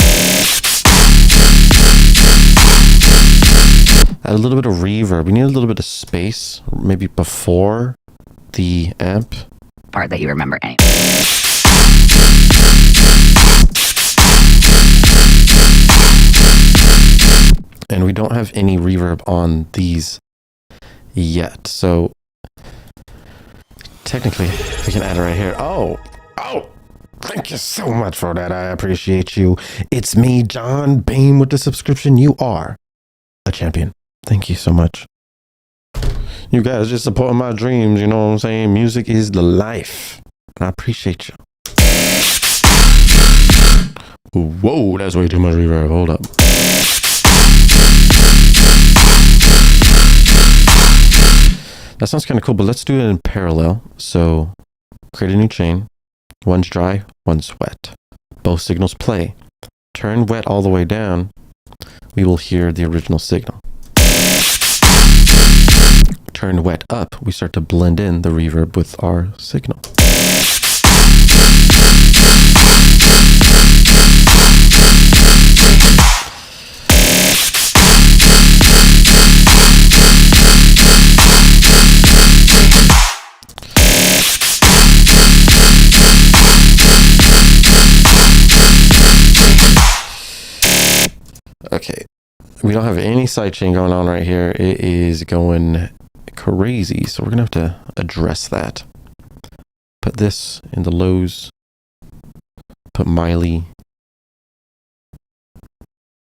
Add a little bit of reverb. We need a little bit of space, maybe before the amp. Part that you remember anyway. And we don't have any reverb on these yet. So technically we can add it right here. Oh, thank you so much for that. I appreciate you. It's me, John Beam, with the subscription. You are a champion. Thank you so much. You guys just supporting my dreams. You know what I'm saying? Music is the life. I appreciate you. Whoa, that's way too much reverb. Hold up. That sounds kind of cool, but let's do it in parallel. So create a new chain. One's dry, one's wet. Both signals play. Turn wet all the way down. We will hear the original signal. Turn wet up. We start to blend in the reverb with our signal. Okay, we don't have any sidechain going on right here. It is going crazy, so we're gonna have to address that. Put this in the lows, put Miley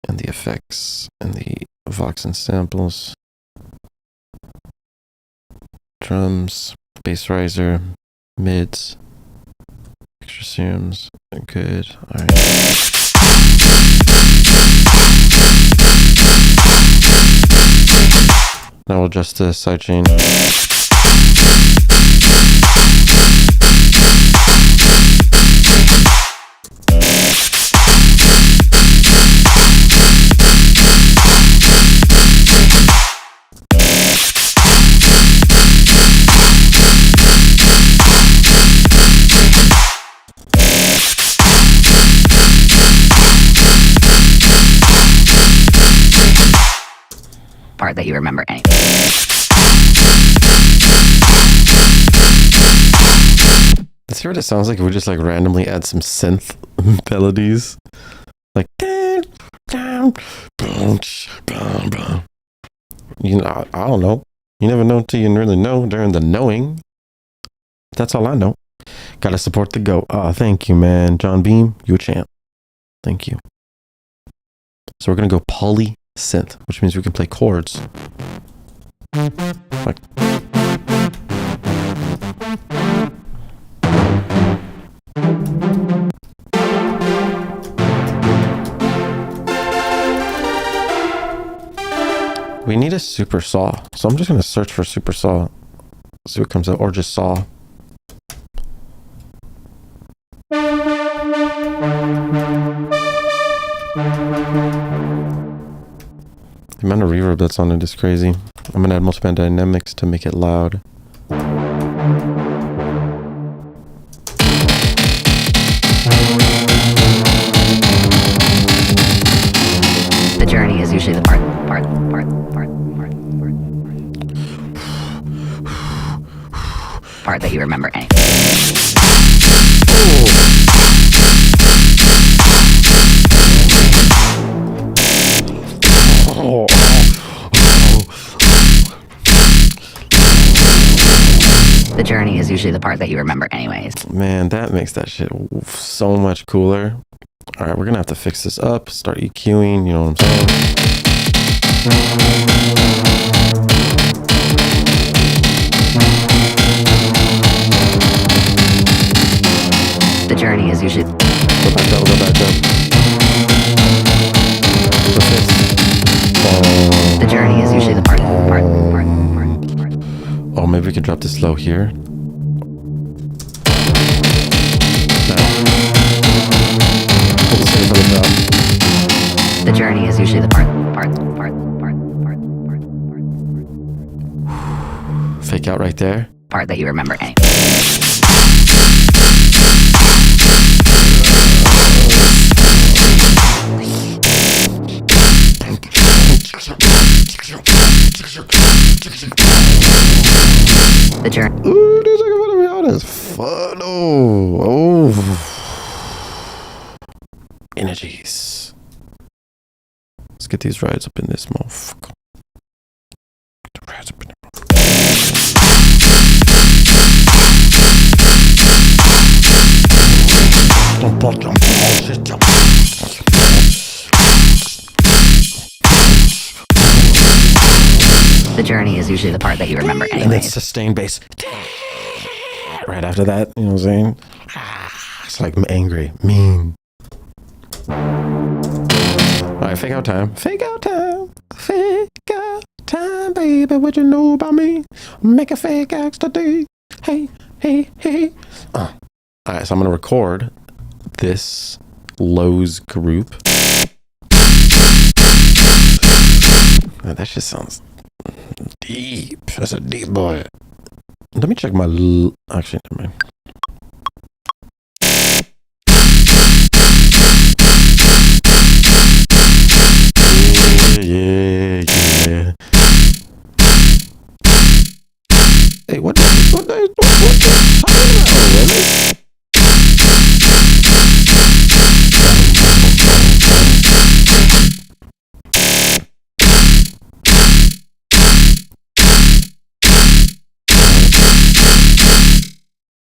and the effects and the Vox and samples, drums, bass riser, mids, extra serums. Good. All right. Now we'll adjust the sidechain. Part that you remember anyway. Let's hear what it sounds like if we just like randomly add some synth melodies. Like you know, I don't know. You never know until you really know during the knowing. That's all I know. Gotta support the GOAT. Oh, thank you, man. John Beam, you a champ. Thank you. So we're gonna go poly synth, which means we can play chords. Like, we need a super saw. So I'm just gonna search for super saw. See what comes out, or just saw. The amount of reverb that's on it is crazy. I'm gonna add multiband dynamics to make it loud. The journey is usually the part that you remember anyway. Oh. The journey is usually the part that you remember anyways. Man, that makes that shit so much cooler. All right, we're gonna have to fix this up, start EQing, you know what I'm saying? The journey is usually... Go back up, go back up. The journey is usually the part. Oh, maybe we could drop this low here. The journey is usually the part. Fake out right there. Part that you remember anyway. The journey. Ooh, this nigga gonna be honest. Fuck no. Oh. Energies. Let's get these rides up in this motherfucker. Get the rides up in there. The journey is usually the part that you remember And then anyway. sustained bass. Right after that, you know what I'm saying? It's like angry, mean. Alright, fake out time. Fake out time. Fake out time, baby. What you know about me? Make a fake act today. Hey, hey, hey. Alright, so I'm gonna record this lows group. Man, that shit sounds deep. That's a deep boy. Let me check my actually, never mind. Yeah. Hey, what the?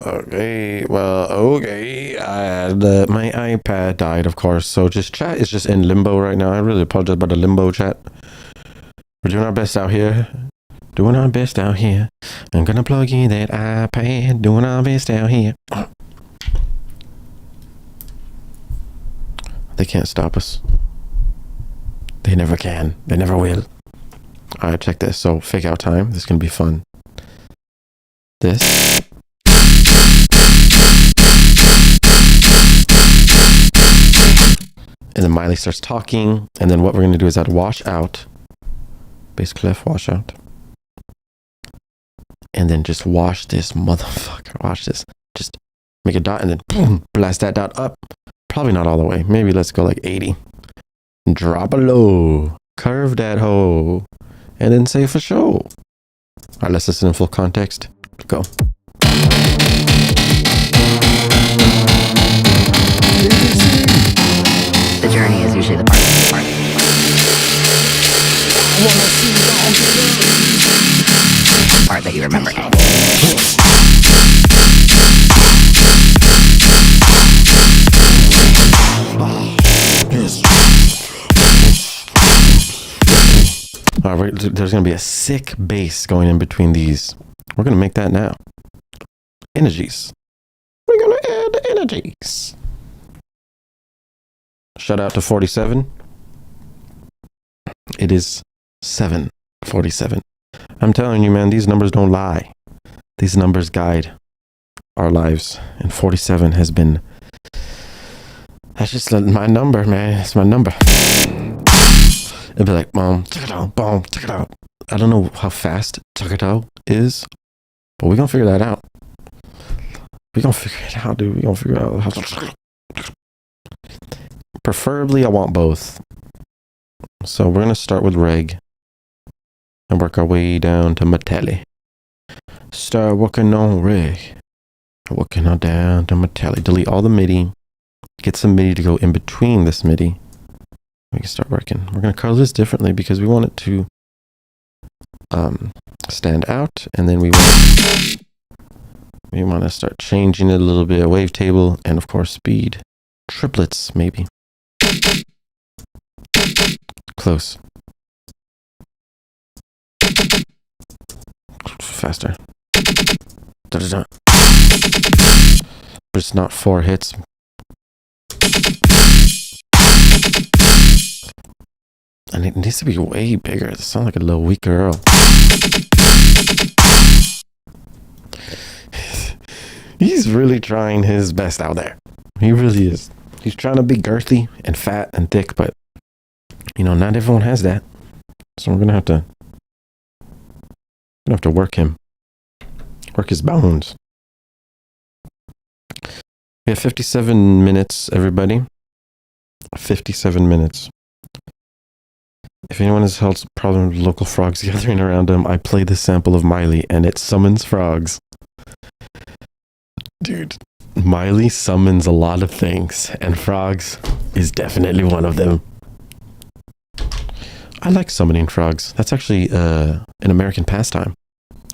Okay, well, okay. My iPad died, of course, so just chat is just in limbo right now. I really apologize about the limbo chat. We're doing our best out here. Doing our best out here. I'm gonna plug in that iPad. Doing our best out here. They can't stop us. They never can. They never will. Alright, check this. So, fake out time. This is gonna be fun. This. And then Miley starts talking. And then what we're going to do is add wash out. Bass clef, wash out. And then just wash this motherfucker. Wash this. Just make a dot and then boom, blast that dot up. Probably not all the way. Maybe let's go like 80. Drop a low. Curve that hoe. And then say for sure. All right, let's listen in full context. Go. The journey is usually the part. Part that you remember anyway. there's going to be a sick bass going in between these. We're going to make that now. Energies. We're going to add the energies. Shout out to 47. It is 7:47. I'm telling you, man, these numbers don't lie. These numbers guide our lives. And 47 has been... That's just my number, man. It's my number. It'd be like, boom, check it out, boom, check it out. I don't know how fast check it out is, but we're going to figure that out. We're going to figure it out, dude. We're going to figure out how to... Preferably, I want both. So we're going to start with reg and work our way down to metallic. Start working on reg. Working on down to metallic. Delete all the MIDI. Get some MIDI to go in between this MIDI. We can start working. We're going to color this differently because we want it to stand out. And then we want to start changing it a little bit. Wavetable and of course speed. Triplets maybe. Close. Faster. But it's not 4 hits. And it needs to be way bigger. It sounds like a little weak girl. He's really trying his best out there. He really is. He's trying to be girthy and fat and thick, but you know, not everyone has that. So we're gonna have to work him. Work his bones. We have 57 minutes, everybody. 57 minutes. If anyone has had problems with local frogs gathering around him, I play this sample of Miley and it summons frogs. Dude, Miley summons a lot of things and frogs is definitely one of them. I like summoning frogs. That's actually an American pastime.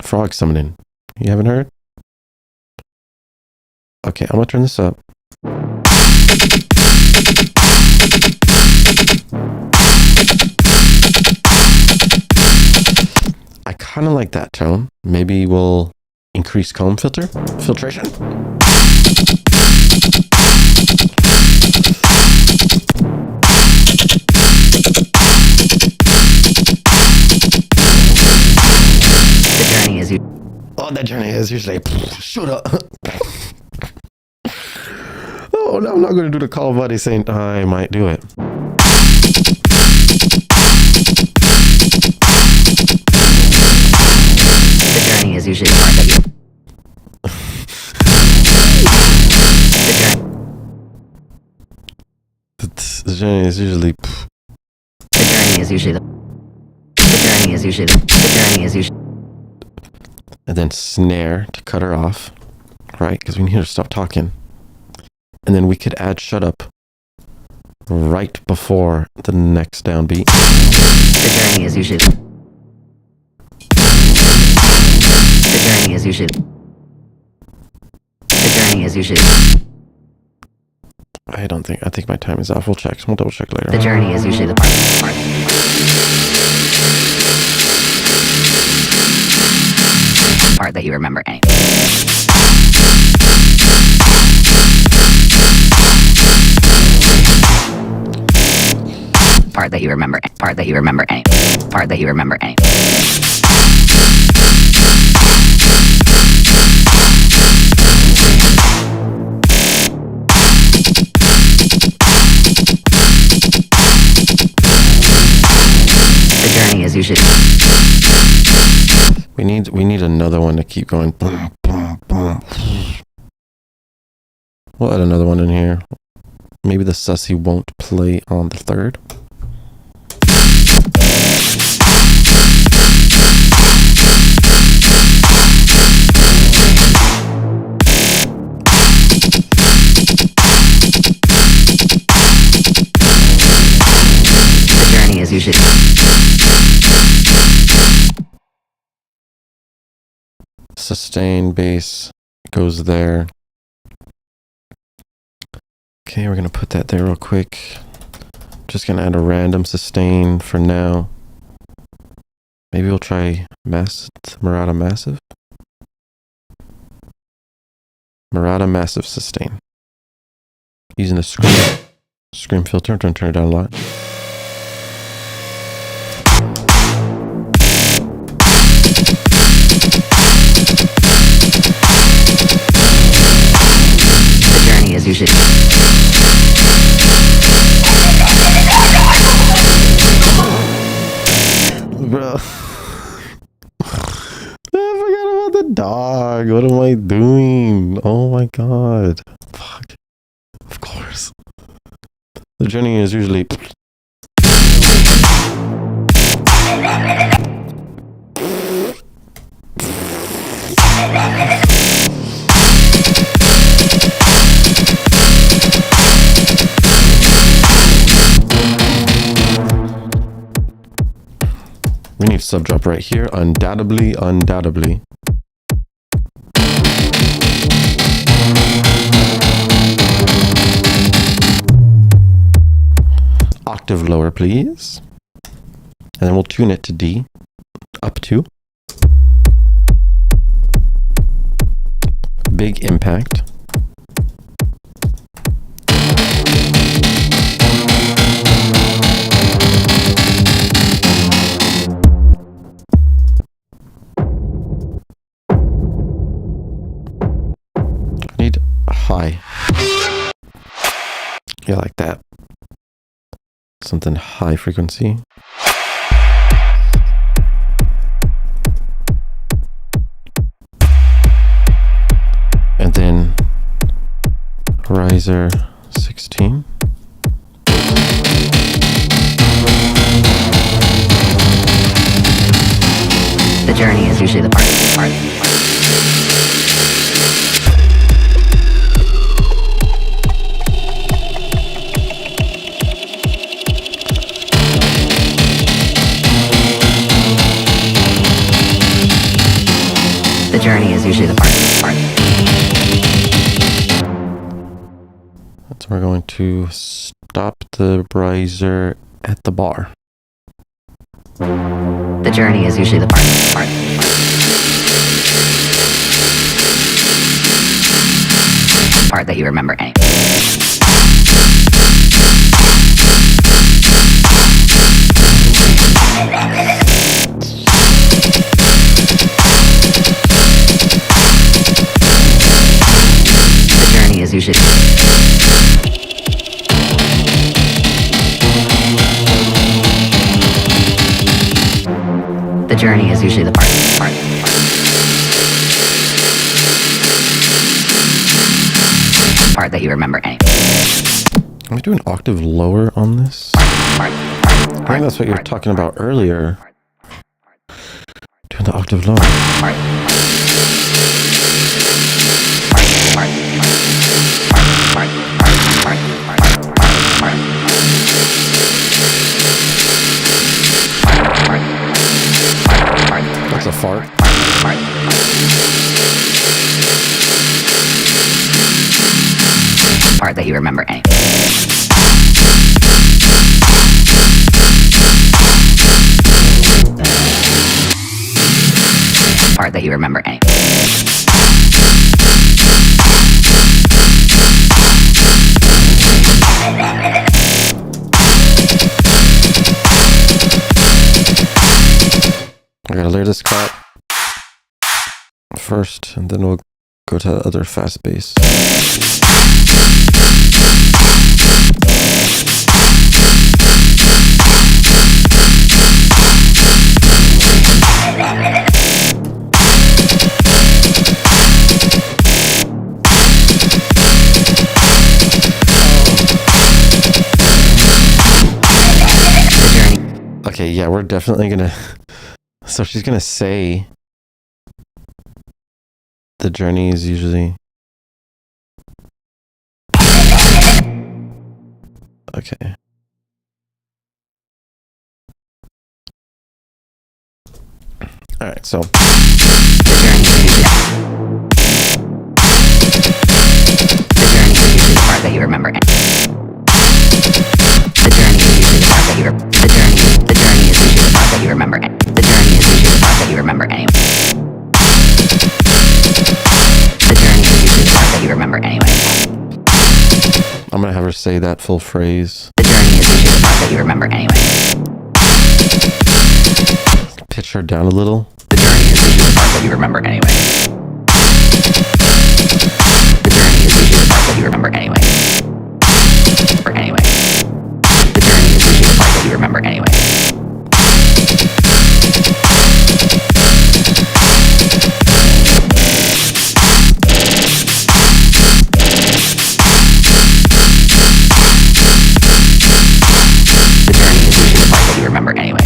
Frog summoning. You haven't heard? Okay, I'm gonna turn this up. I kind of like that tone. Maybe we'll increase comb filtration. The journey is usually shoot up. Oh, no, I'm not going to do the Call of Duty saying I might do it. The journey is usually the part that you... The journey is usually... The journey is usually the... The journey is usually the... The journey is usually... And then snare to cut her off, right? Because we need her to stop talking. And then we could add shut up right before the next downbeat. The journey is usually... The journey is usually... The journey is usually... I think my time is off. We'll check. We'll double check later. The journey is usually the part that you remember anyway. Part that you remember anyway. Part that you remember anyway. The journey is usually... We need another one to keep going. Boom, boom, boom. We'll add another one in here. Maybe the sussy won't play on the third. The journey is usually... Sustain bass goes there. Okay, we're gonna put that there real quick. Just gonna add a random sustain for now. Maybe we'll try Murata Massive. Murata Massive Sustain. Using the scream filter. I'm trying to turn it down a lot. The journey is usually... Bro. I forgot about the dog. What am I doing? Oh my god. Fuck. Of course. The journey is usually... We need sub drop right here. Undoubtedly. Octave lower, please. And then we'll tune it to D. Up to. Big impact. Need high. Yeah, like that. Something high frequency. And then riser 16. The journey is usually the part. The journey is usually the part. So we're going to stop the riser at the bar. The journey is usually the part. Part that you remember anyway. The journey is usually... The journey is usually the part. Part that you remember anyway. Can we do an octave lower on this? I think that's what you were talking about earlier. Doing the octave lower. That's a fart. Part that you remember anyway. Part that you remember anyway. I gotta layer this clap first, and then we'll go to the other fast bass. Okay, yeah, we're definitely gonna... So she's gonna say the journey is usually... Okay. Alright, so... The journey is usually the part that you remember. The journey is usually the part that you remember. The journey is usually the part that you remember. The journey is say that full phrase. The journey is usually the part that you remember anyway. Pitch her down a little. The journey is usually the part that you remember anyway. The journey is usually the part that you remember anyway. Or anyway. The journey is usually the part that you remember anyway. Remember anyway. The journey is usually the part that you remember anyway.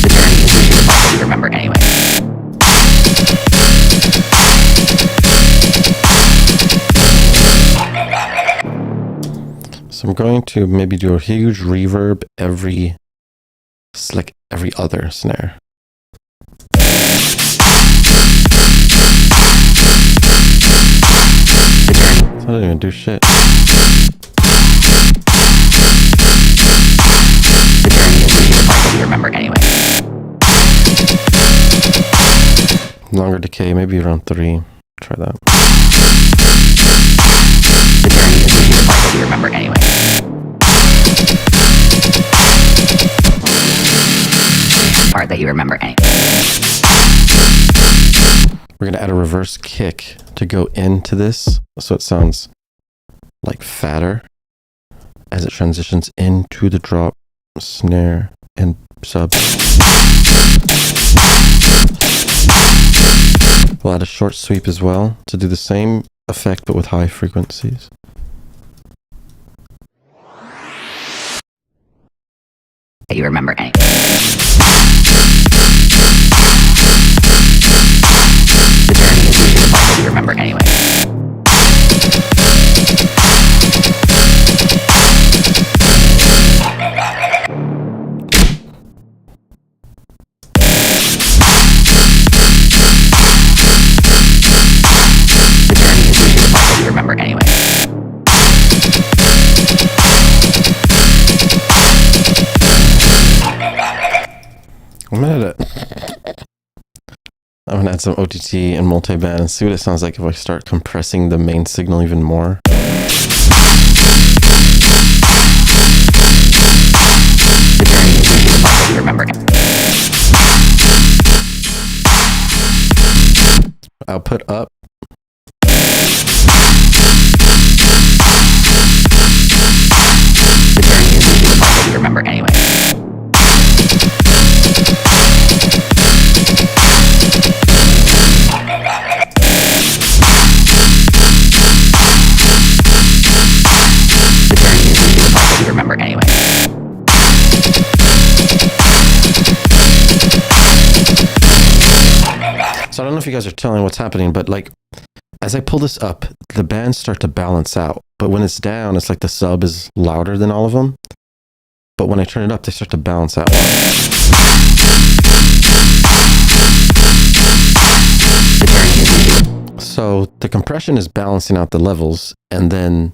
The journey is usually the part that you remember anyway. So I'm going to maybe do a huge reverb every other snare. So I don't even do shit. The journey is usually the part that you remember anyway. Longer decay, maybe around 3. Try that. The journey is usually the part that you remember anyway. Part that you remember anyway. We're going to add a reverse kick to go into this, so it sounds like fatter as it transitions into the drop, snare, and sub. We'll add a short sweep as well to do the same effect but with high frequencies. That you remember anyway. The journey is usually the part that you remember anyway. The journey is usually the part that you remember anyway. I'm gonna add some OTT and multiband and see what it sounds like if I start compressing the main signal even more. The journey is usually the part that you remember. Output up. The journey is usually the part that you remember anyway. The journey is usually the part that you remember anyway. So I don't know if you guys are telling what's happening, but like as I pull this up, the bands start to balance out. But when it's down, it's like the sub is louder than all of them. But when I turn it up, they start to balance out. So the compression is balancing out the levels, and then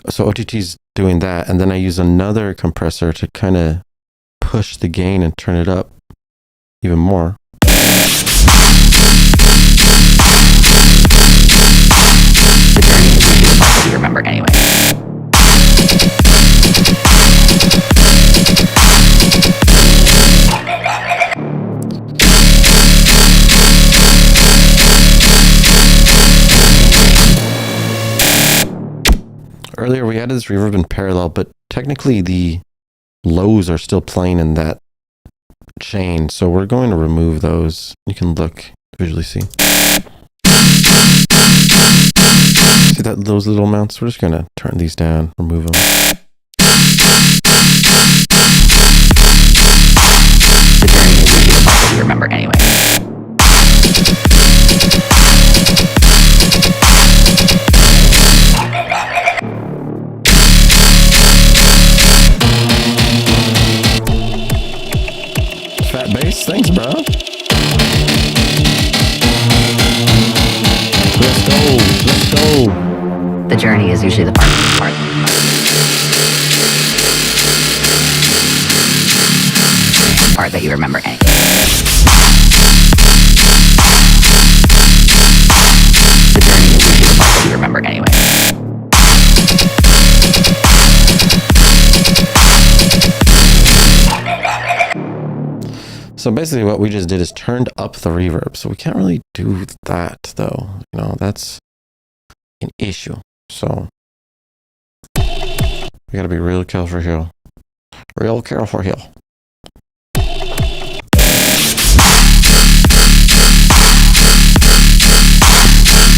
so OTT's doing that, and then I use another compressor to kind of push the gain and turn it up even more. The journey is usually the part that you remember anyway. Earlier we added this reverb in parallel, but technically the lows are still playing in that chain, so we're going to remove those. You can look, visually see. See, those little amounts. We're just gonna turn these down, remove them. The journey is usually the part that you remember anyway. Fat bass, thanks, bro. Let's go, let's go. The journey is usually the part that you remember anyway. The journey is usually the part that you remember anyway. So basically what we just did is turned up the reverb. So we can't really do that though. You know, that's an issue. So we gotta be real careful here. Real careful here.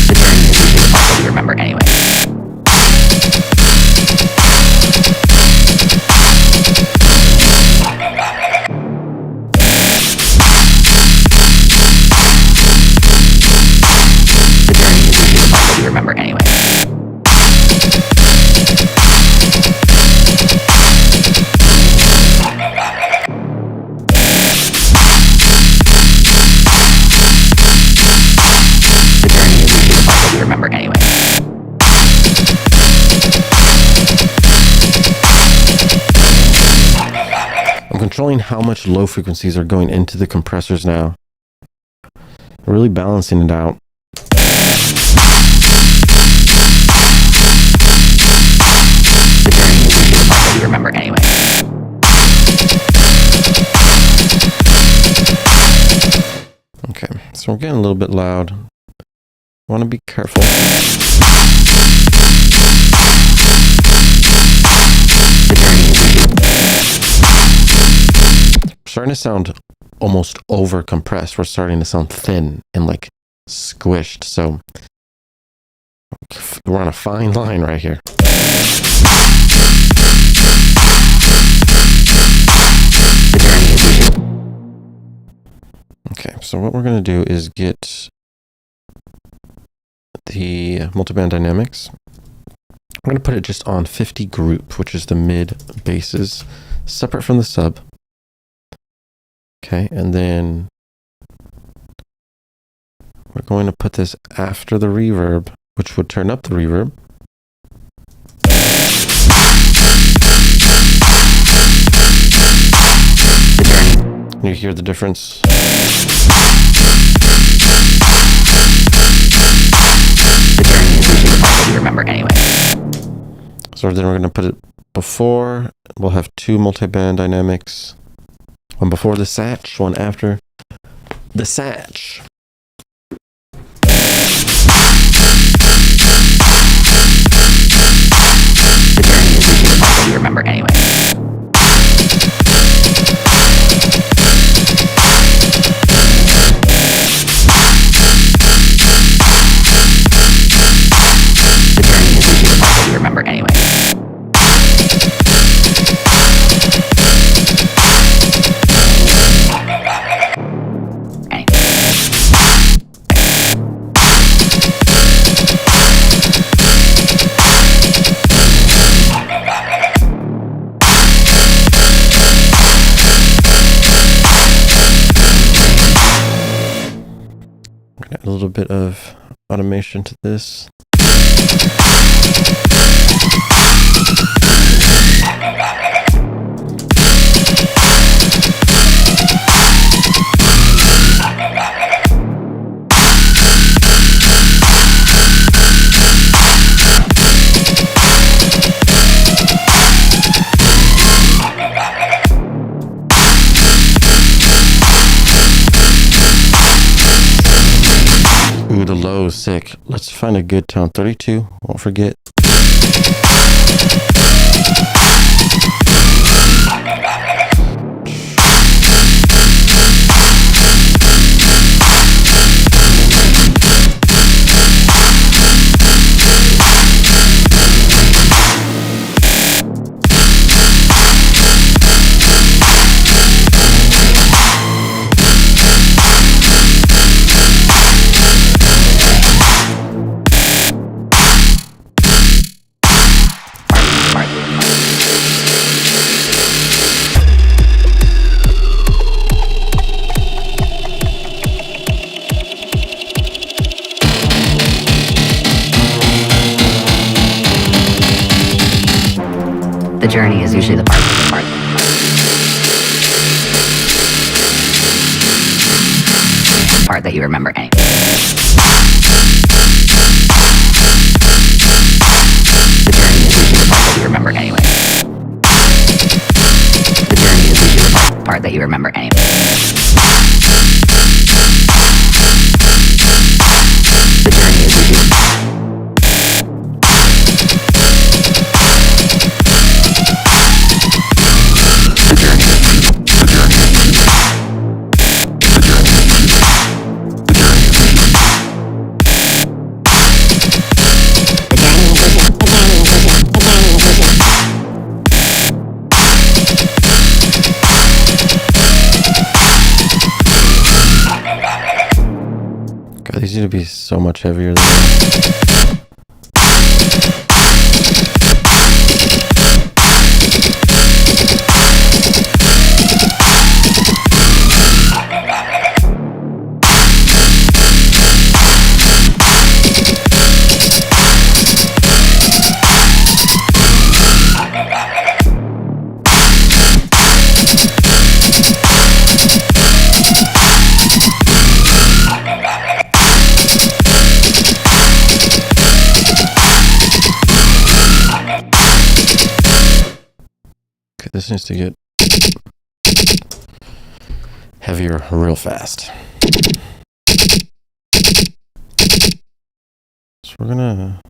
The journey is usually the part that you remember anyway. Remember anyway. The journey is usually the part that you remember anyway. I'm controlling how much low frequencies are going into the compressors now. Really balancing it out. Remember anyway. Okay, so we're getting a little bit loud. Want to be careful. Starting to sound almost over compressed. We're starting to sound thin and like squished. So we're on a fine line right here. Okay, so what we're going to do is get the multiband dynamics. I'm going to put it just on 50 group, which is the mid basses, separate from the sub. Okay, and then we're going to put this after the reverb, which would turn up the reverb. You hear the difference? The journey is usually the part that you remember anyway. So then we're going to put it before. We'll have two multiband dynamics. One before the satch, one after the satch. The journey is usually the part that you remember anyway. Remember anyway. Add a little bit of automation to this. Ooh, the low is sick. Let's find a good tone. 32, won't forget. The journey is usually the part that you remember anyway. The journey is usually the part that you remember anyway. The journey is usually the part that you remember anyway. The journey is usually God, these need to be so much heavier than that. Okay, this needs to get heavier real fast. So we're gonna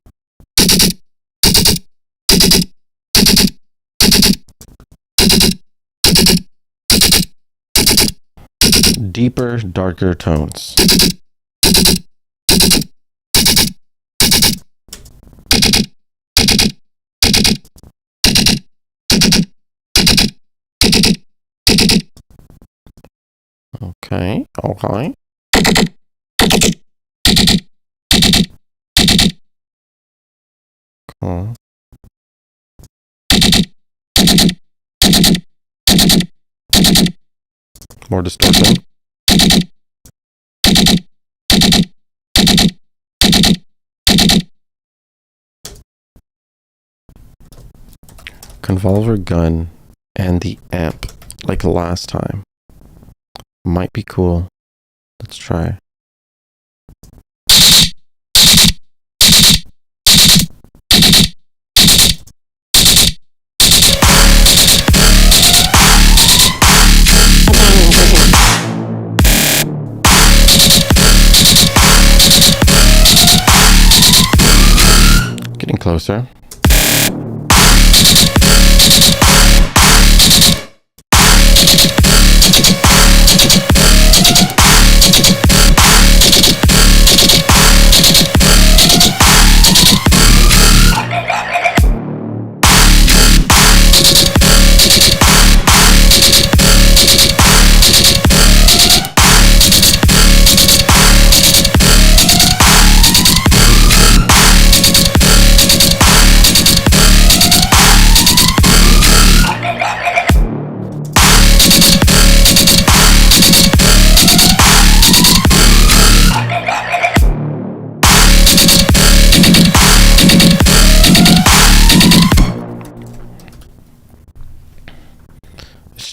deeper, darker tones. Okay, okay. Cool. More distortion. Convolver gun and the amp, like last time. Might be cool. Let's try. Getting closer.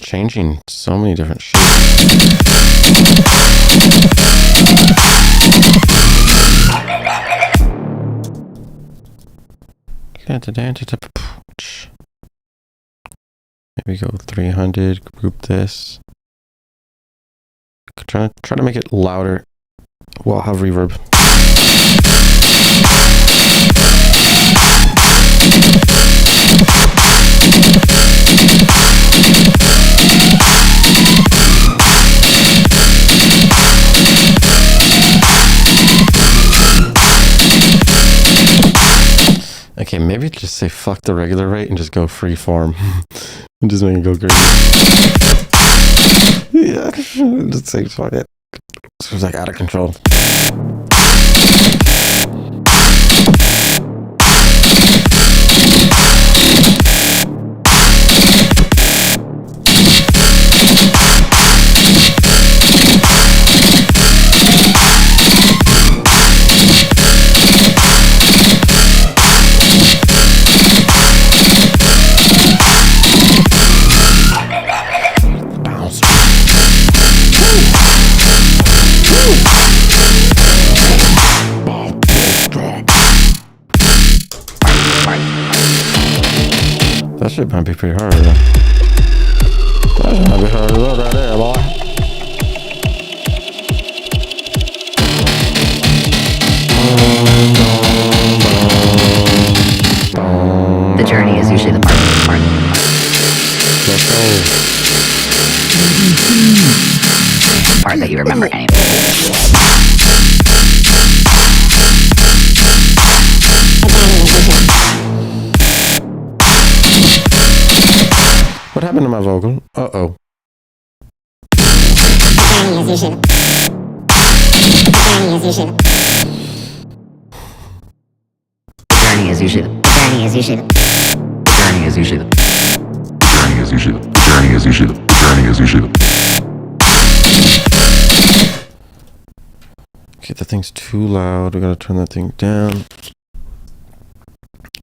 Changing so many different shapes. Maybe go 300, group this. Try to make it louder while have reverb. Okay, maybe just say fuck the regular rate and just go free form. And just make it go crazy. Yeah, just say fuck it. It was like out of control. part. That shit might be pretty hard. Though. That shit might be hard to load right there, boy. The journey is usually the part. Let's go. Part that you remember anyway. What happened to my vocal? Uh-oh. Journey is usually the journey is usually the journey is usually the journey is usually the journey is usually the journey is usually the. Okay, that thing's too loud. We gotta turn that thing down.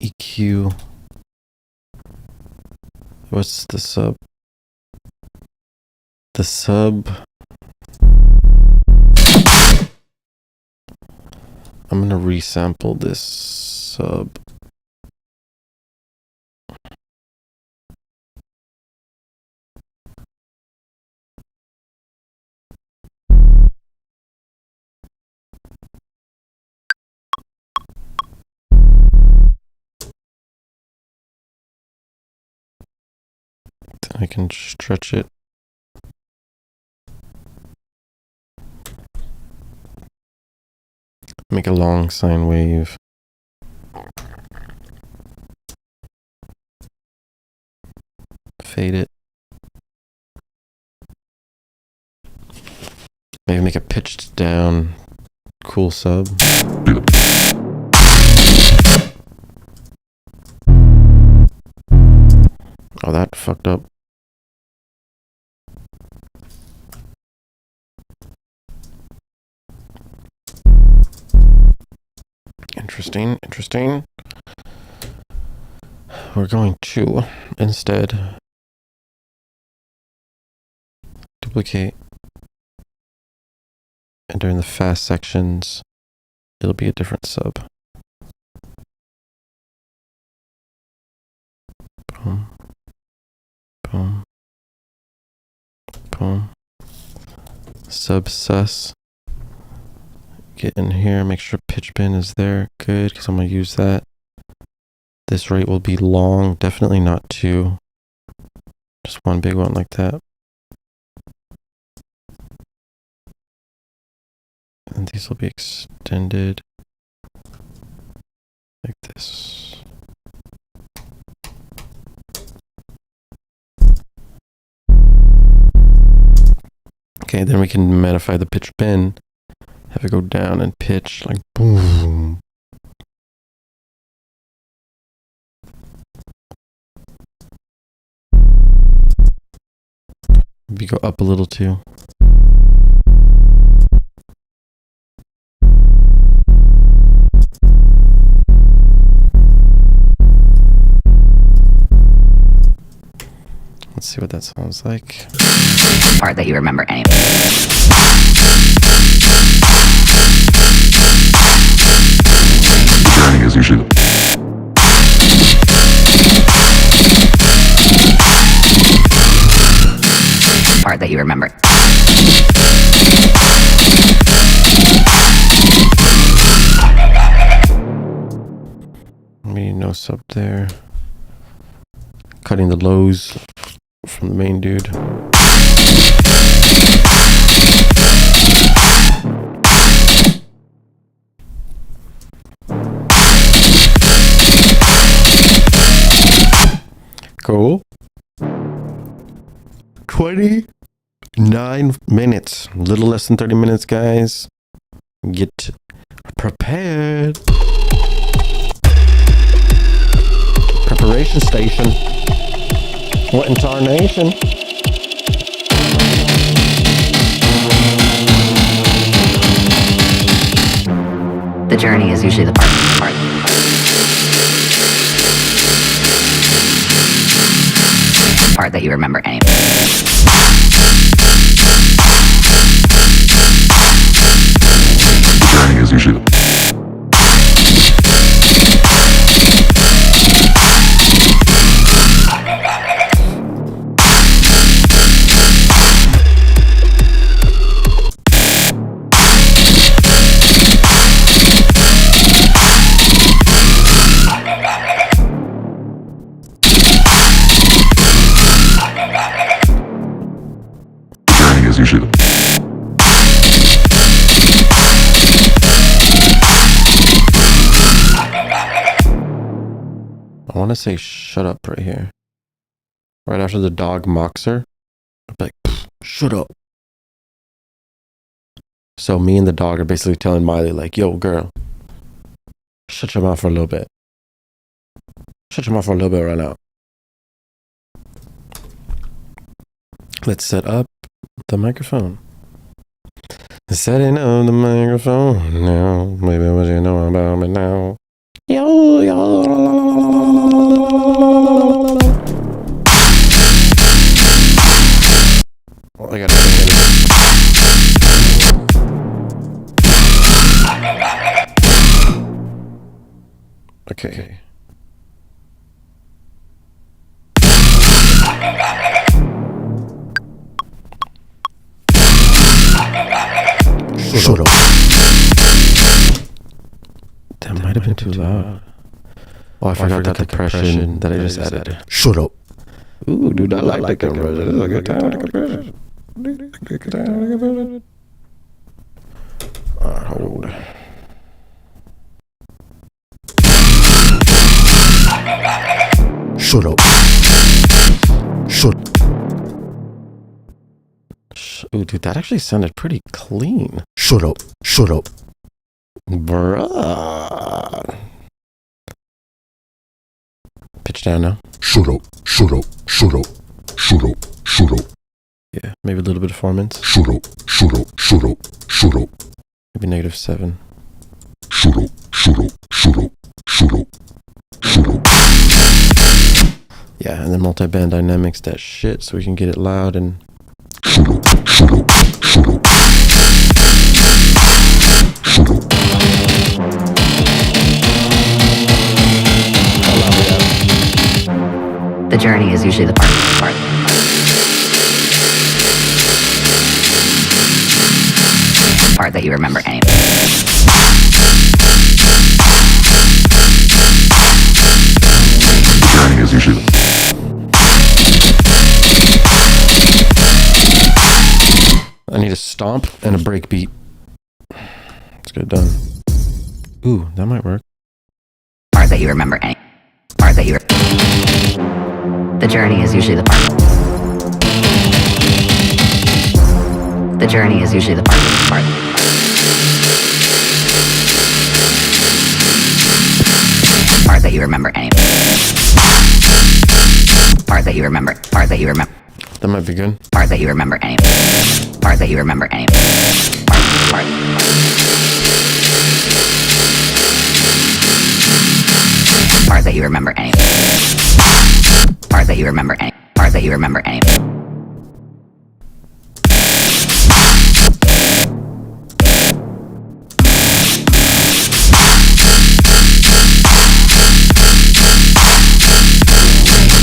EQ. What's the sub? The sub. I'm gonna resample this sub. I can stretch it. Make a long sine wave. Fade it. Maybe make a pitched down cool sub. Oh, that fucked up. Interesting. We're going to instead duplicate, and during the fast sections it'll be a different sub. Boom, boom, boom. Sub sus. Get in here, make sure pitch bin is there. Good, because I'm going to use that. This rate will be long, definitely not two. Just one big one like that. And these will be extended like this. Okay, then we can modify the pitch bin. Have it go down and pitch like boom. Maybe go up a little too. Let's see what that sounds like. Part that you remember anyway. Journey is usually the part that you remember. Maybe no sub there. Cutting the lows from the main dude. Cool. 29 minutes. A little less than 30 minutes, guys. Get prepared. Preparation station. What in tarnation? The journey is usually the part. Part that you remember anyway. The journey is usually the I want to say shut up right here. Right after the dog mocks her. I'm like, shut up. So me and the dog are basically telling Miley, like, yo, girl, shut your mouth for a little bit. Shut your mouth for a little bit right now. Let's set up the microphone. Setting up the microphone now. Maybe what you know about me now. Yo, yo. Oh, I got okay. Shut up. That might have been too loud. Oh, I forgot that compression that I just added. Shut up. Ooh, dude, I like the compression. This is a good time to compression. Good time to compression. Hold. Shut up. Ooh, dude, that actually sounded pretty clean. Shut up. Bruh. Pitch down now. Shut up. Yeah, maybe a little bit of performance. Shut up. Maybe -7. Shut up. Yeah, and then multi-band dynamics that shit so we can get it loud and shut up. The journey is usually the part that you remember anyway. The journey is usually I need a stomp and a break beat. Let's get it done. Ooh, that might work. Part that you remember anyway. The journey is usually the part. The journey is usually the part that you remember anyway. Part that you remember. That might be good. Part that you remember anyway. Part that you remember anyway. Part. Part that you remember anyway. Part that you remember anyway. Part that you remember anyway.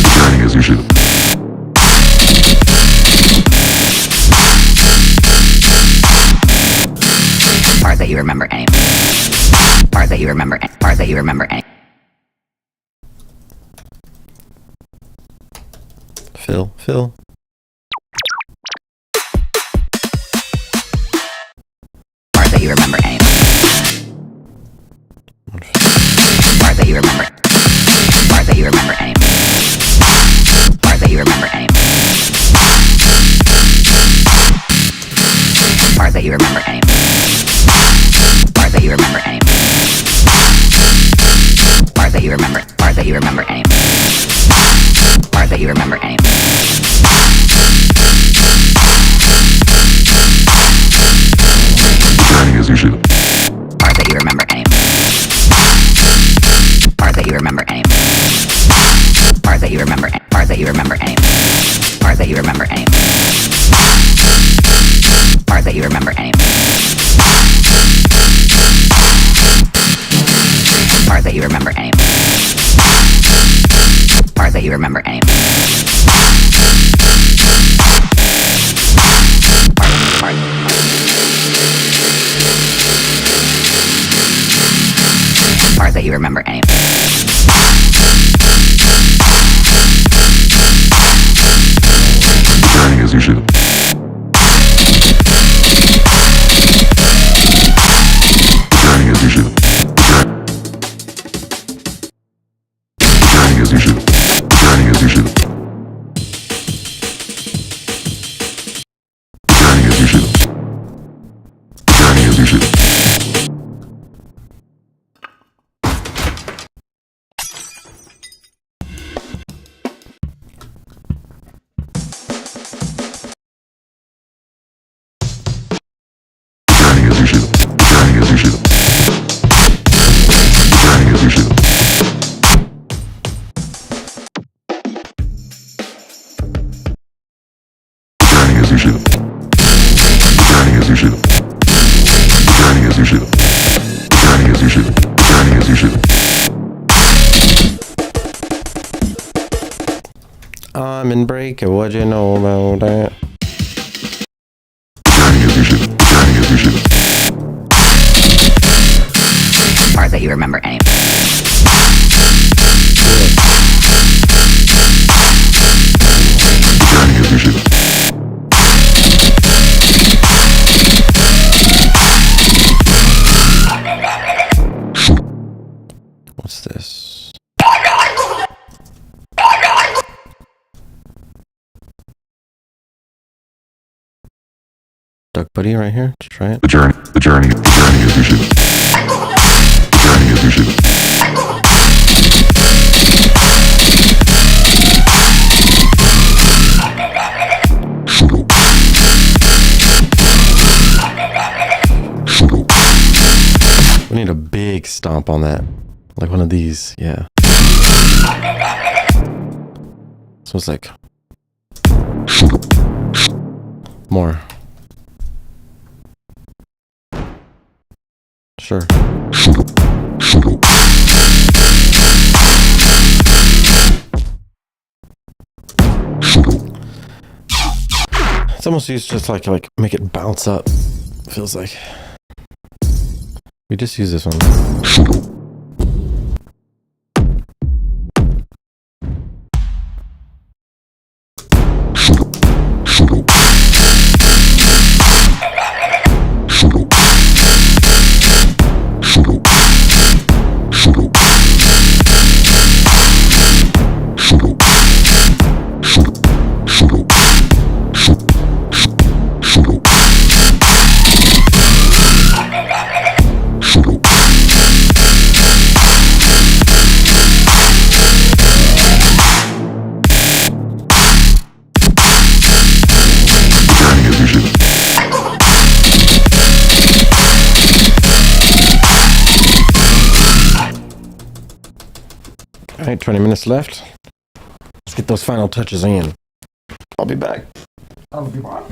The journey is usually Part that you remember anyway. Part that you remember anyway. Part that you remember anyway. Phil. Part that you remember anyway. Part that you remember. Part that you remember anyway. Part that you remember anyway. Part that you remember anyway. Part that you remember anyway. Part that you remember. Part that you remember anyway. Part that you remember anyway. the journey is usually Part that you remember anyway. Part that you remember anyway. Part that you remember. Part that you remember anyway. Part that you remember anyway. Part that you remember anyway. Part that you remember anyway. Part that you remember anyway. Part. Part that you remember anyway. the journey is usually the journey is usually the journey is I'm in break. What you know about that? Part that you remember anyway. What's this? Duck Buddy right here. Let's try it. The journey is vision. The journey is vision. We need a big stomp on that. Like one of these, yeah. So it's like more. Sure. It's almost used just like make it bounce up. Feels like. We just use this one. All right, 20 minutes left. Let's get those final touches in. I'll be back. I'll be back.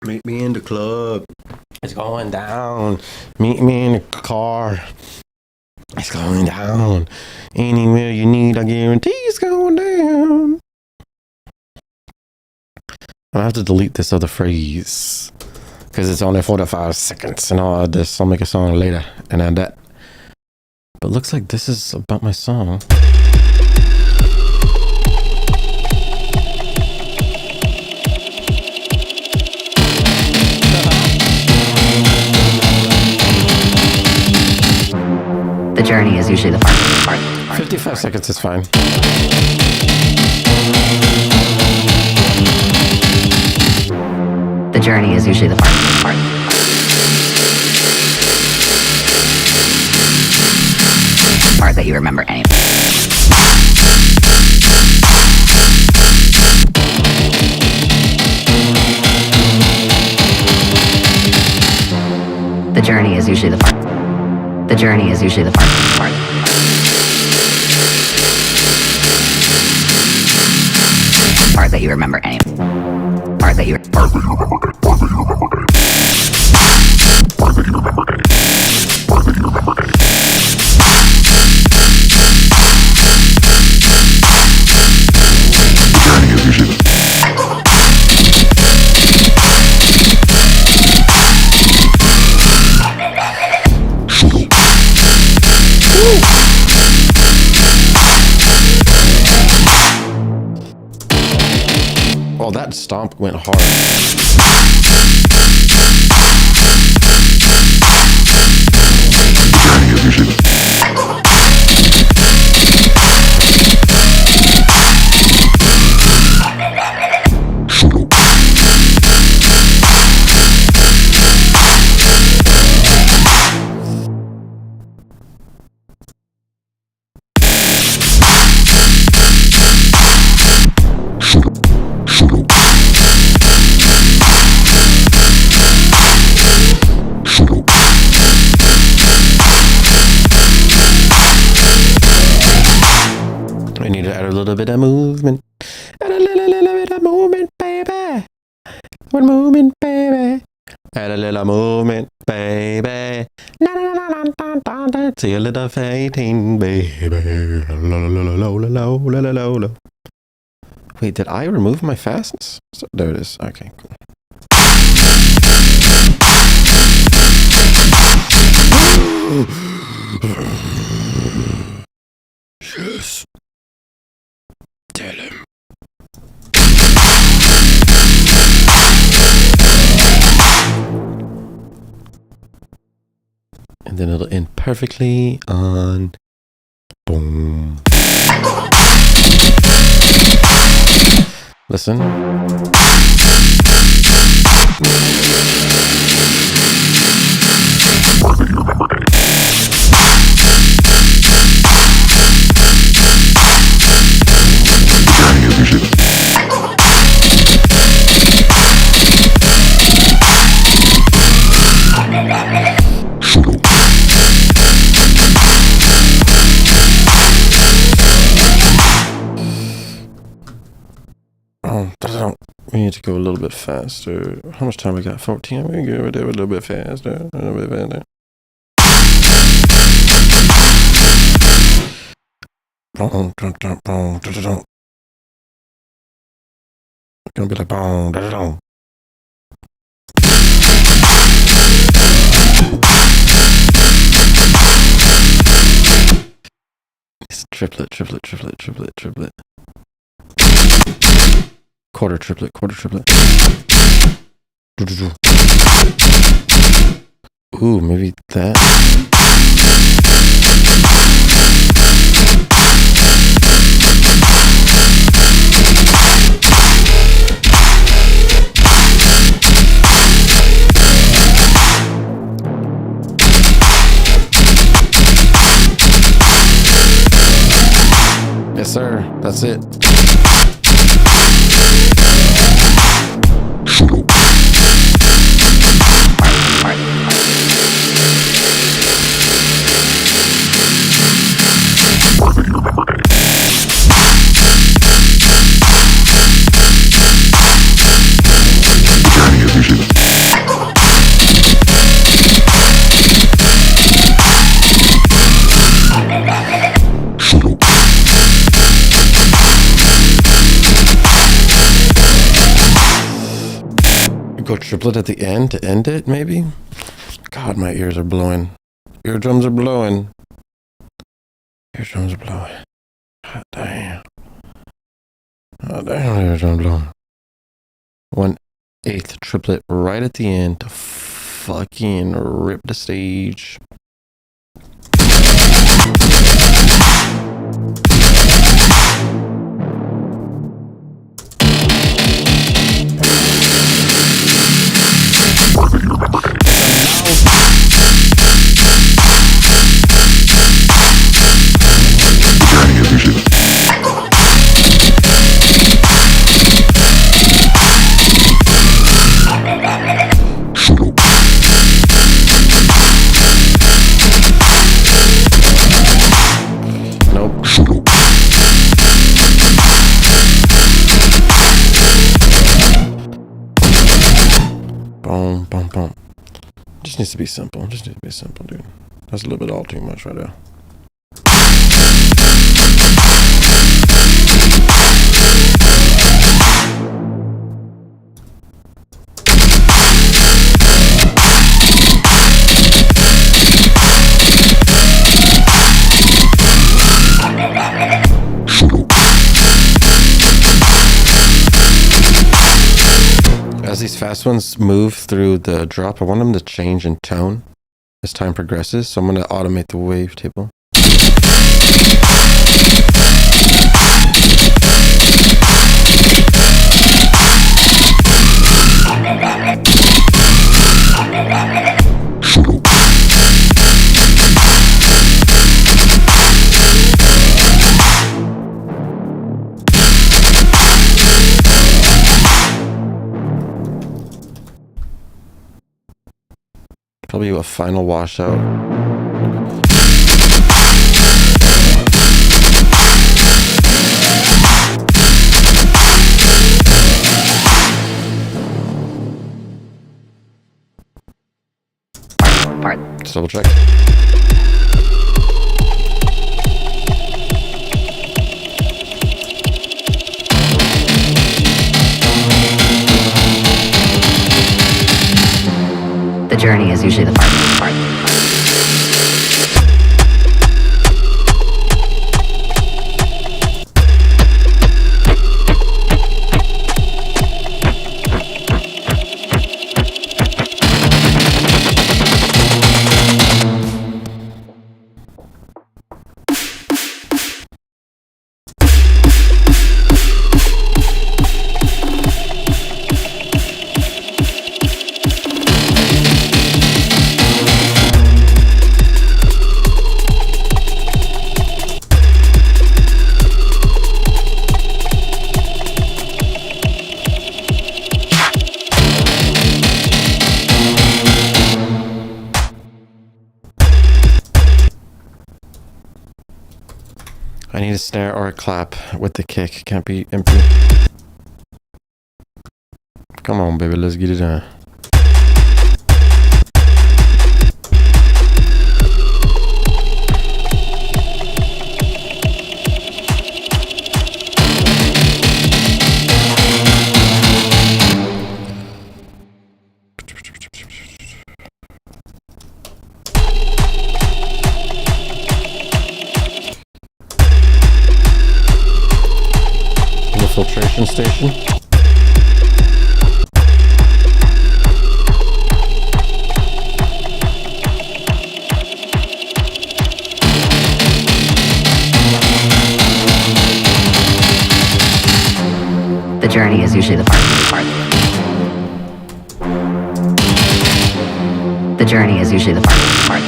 Meet me in the club. It's going down. Meet me in the car. It's going down. Anywhere you need, I guarantee it's going down. I have to delete this other phrase because it's only 45 seconds and all of this. I'll make a song later and add that. But looks like this is about my song. The journey is usually the part. 55 seconds is fine. The journey is usually the part. Part that you remember anyway. The journey is usually the part. The journey is usually the part. Part that you remember anyway. Part that that you Oh, that stomp went hard. I need to add a little bit of movement. Add a little bit of movement, baby. One movement, baby. Add a little movement, baby. Na na na na na na na. See a little fighting, baby. Wait, did I remove my fastness? So, there it is. Okay, cool. Yes. Tell him. And then it'll end perfectly on boom. Listen. We need to go a little bit faster. How much time we got? 14. We go a little bit faster. A little bit faster. It's gonna be like boom, da da da. It's triplet, triplet, triplet, triplet, triplet. Quarter triplet, quarter triplet. Ooh, maybe that. Yes, sir. That's it. Go triplet at the end to end it, maybe? God, my ears are blowing. Eardrums are blowing. Eardrums are blowing. God damn. Oh, damn, eardrums blowing. 1/8 triplet right at the end to fucking rip the stage. needs to be simple. Just needs to be simple, dude. That's a little bit all too much right now. As these fast ones move through the drop, I want them to change in tone as time progresses. So I'm going to automate the wavetable. Probably a final washout. Just double check. The journey is usually the part. I need a snare or a clap with the kick. Can't be empty. Come on, baby. Let's get it done. Filtration station. The journey is usually the part. The journey is usually the part.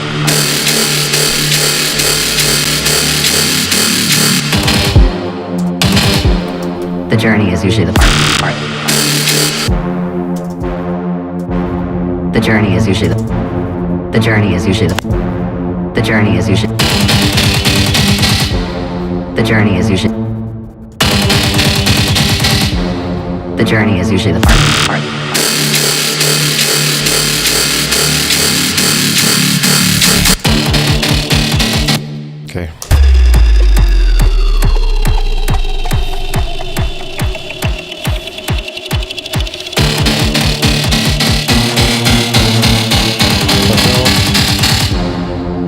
The journey is usually the part. The journey is usually the journey is usually the journey is usually the journey is usually the journey is usually the part. Okay.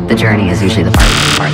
The journey is usually the part.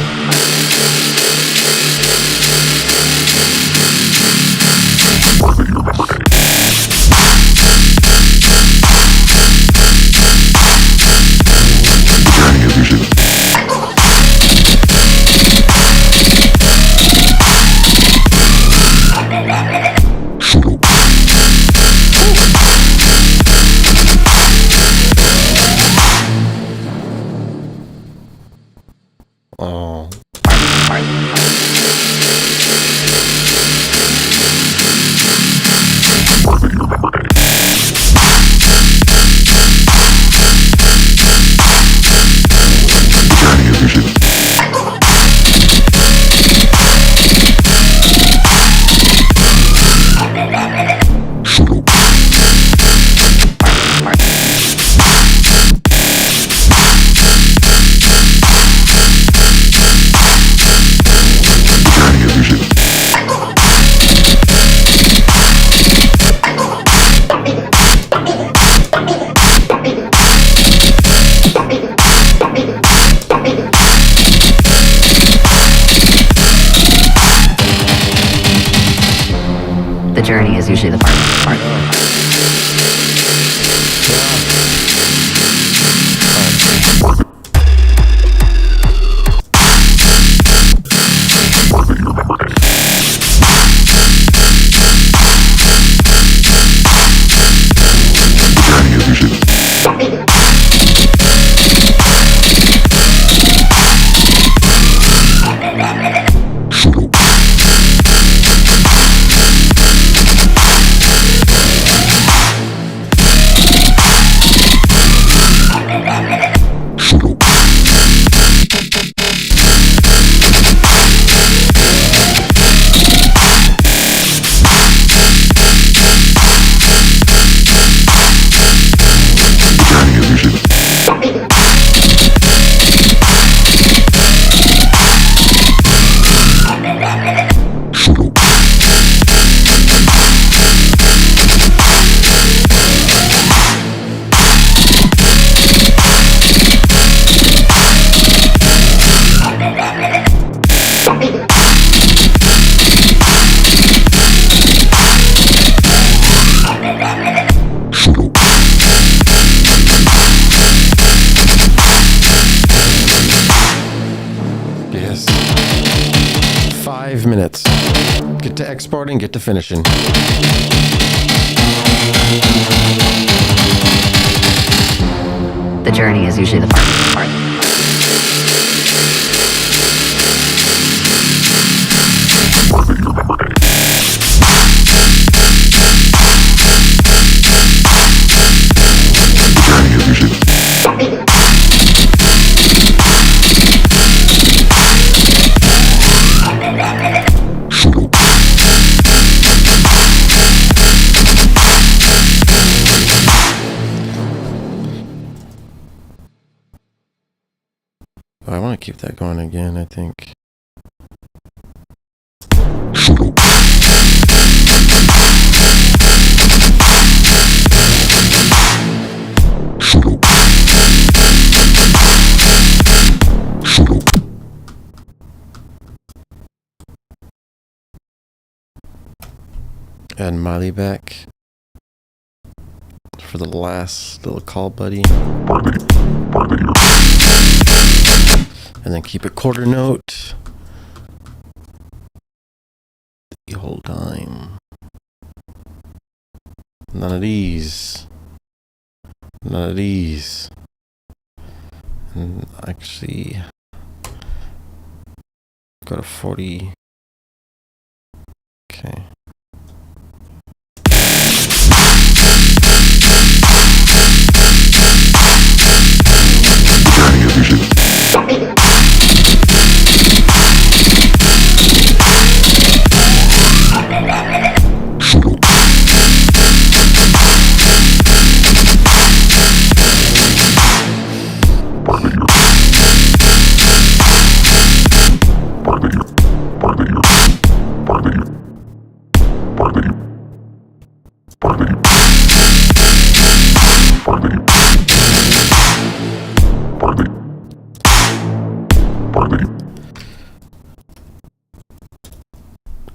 Oh. The journey is usually the part. Yes. 5 minutes. Get to exporting, get to finishing. The journey is usually the part. I want to keep that going again, I think. Add Miley back for the last little call, buddy. And then keep a quarter note the whole time. None of these. None of these. And actually, go to 40. Okay.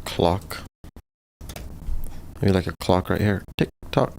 Clock. Maybe like a clock right here. Tick tock.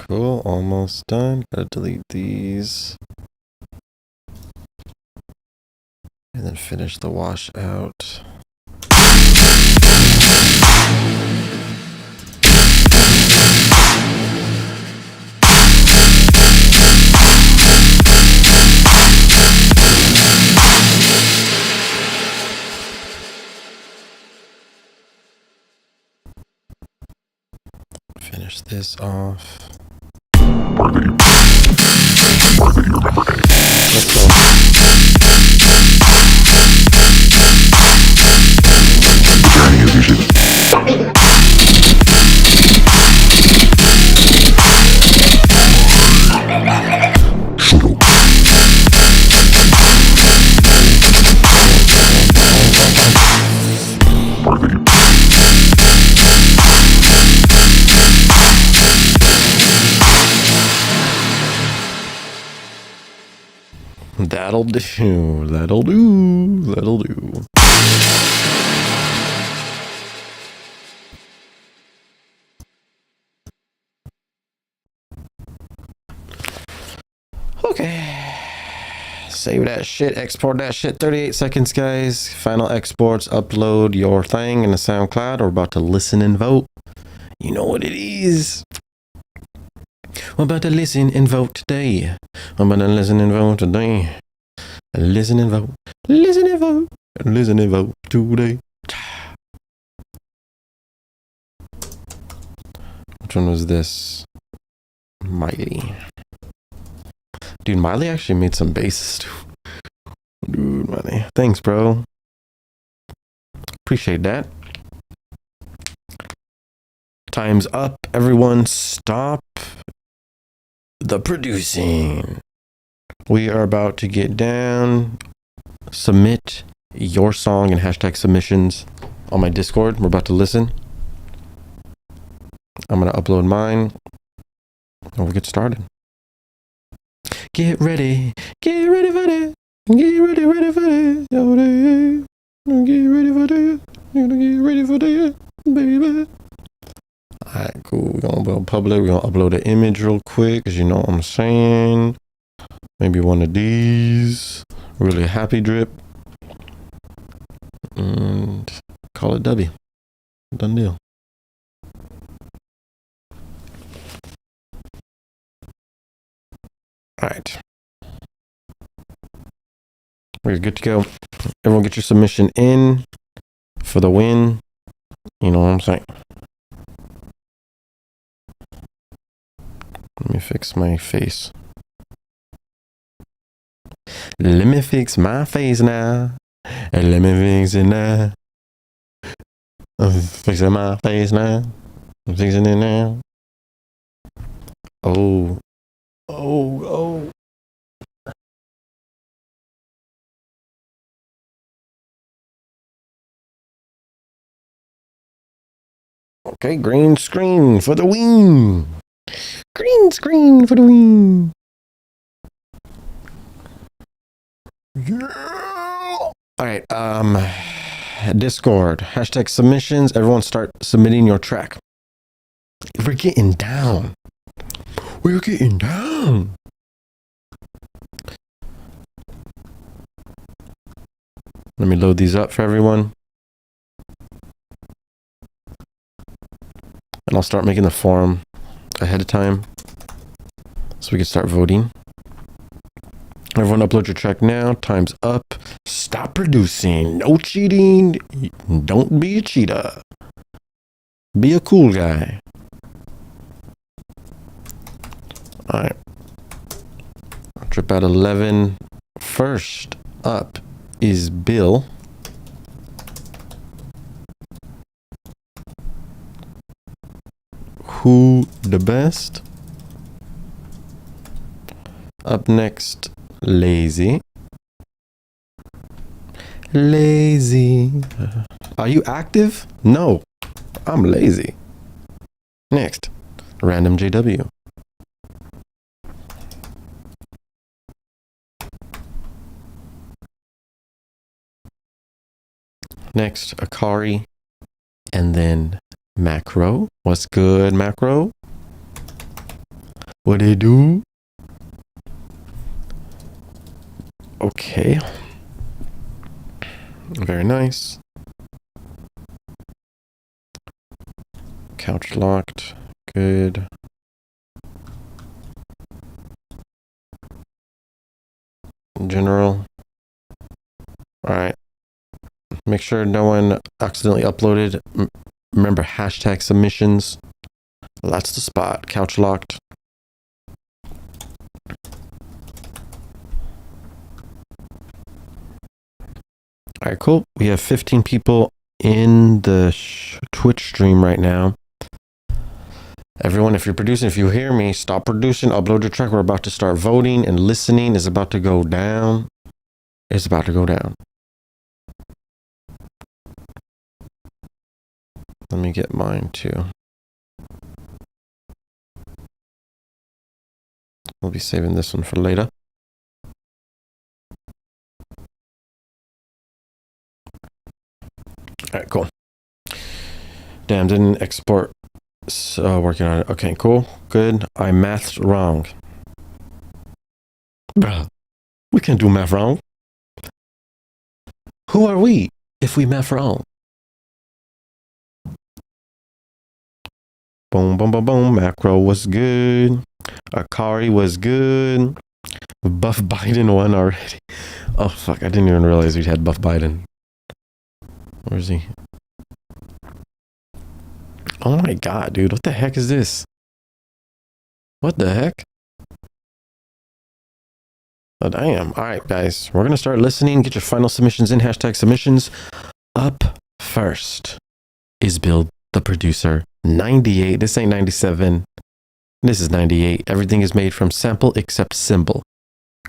Cool, almost done. Gotta delete these. And then finish the wash out. Finish this off. Let's go. The journey is usually Pseudo. That'll do. That'll do. That'll do. Okay. Save that shit. Export that shit. 38 seconds, guys. Final exports. Upload your thing in the SoundCloud. We're about to listen and vote. You know what it is. We're about to listen and vote today. I'm about to listen and vote today. Listen and vote. Listen and vote. Listen and vote today. Which one was this? Miley. Dude, Miley actually made some basses too. Dude, Miley. Thanks, bro. Appreciate that. Time's up. Everyone stop the producing. We are about to get down. Submit your song and hashtag submissions on my Discord. We're about to listen. I'm going to upload mine. And we'll get started. Get ready. Get ready for that. Get ready for that. Get ready for that. Get ready for that, baby. Alright, cool. We're going to build public. We're going to upload an image real quick, because you know what I'm saying. Maybe one of these. Really happy drip. And call it W. Done deal. Alright. We're good to go. Everyone get your submission in for the win. You know what I'm saying? Let me fix my face. Let me fix my face now. And let me fix it now. I'm fixing my face now. I'm fixing it now. Oh. Oh. Okay, green screen for the win. Green screen for the win. Yeah. All right. Discord hashtag submissions. Everyone start submitting your track. We're getting down. We're getting down. Let me load these up for everyone. And I'll start making the form ahead of time so we can start voting. Everyone upload your track now. Time's up. Stop producing. No cheating. Don't be a cheater. Be a cool guy. Alright. Drip at 11. First up is Bill. Who the best? Up next, Lazy. Lazy. Are you active? No, I'm lazy. Next, Random JW. Next, Akari. And then MKRO. What's good, MKRO? What they do? Okay. Very nice. Couch locked. Good. General. Alright. Make sure no one accidentally uploaded. Remember, hashtag submissions. That's the spot. Couch locked. Alright, cool. We have 15 people in the Twitch stream right now. Everyone, if you're producing, if you hear me, stop producing, upload your track. We're about to start voting, and listening is about to go down. It's about to go down. Let me get mine too. We'll be saving this one for later. Alright, cool. Damn, didn't export. So working on it. Okay, cool. Good. I mathed wrong. Bruh, we can't do math wrong. Who are we if we math wrong? Boom, boom, boom, boom. MKRO was good. Akari was good. Buff Biden won already. Oh, fuck. I didn't even realize we had Buff Biden. Where is he? Oh my god, dude. What the heck is this? What the heck? Oh, damn. Alright, guys. We're going to start listening. Get your final submissions in. Hashtag submissions. Up first is Build the Producer 98. This ain't 97. This is 98. Everything is made from sample except symbol.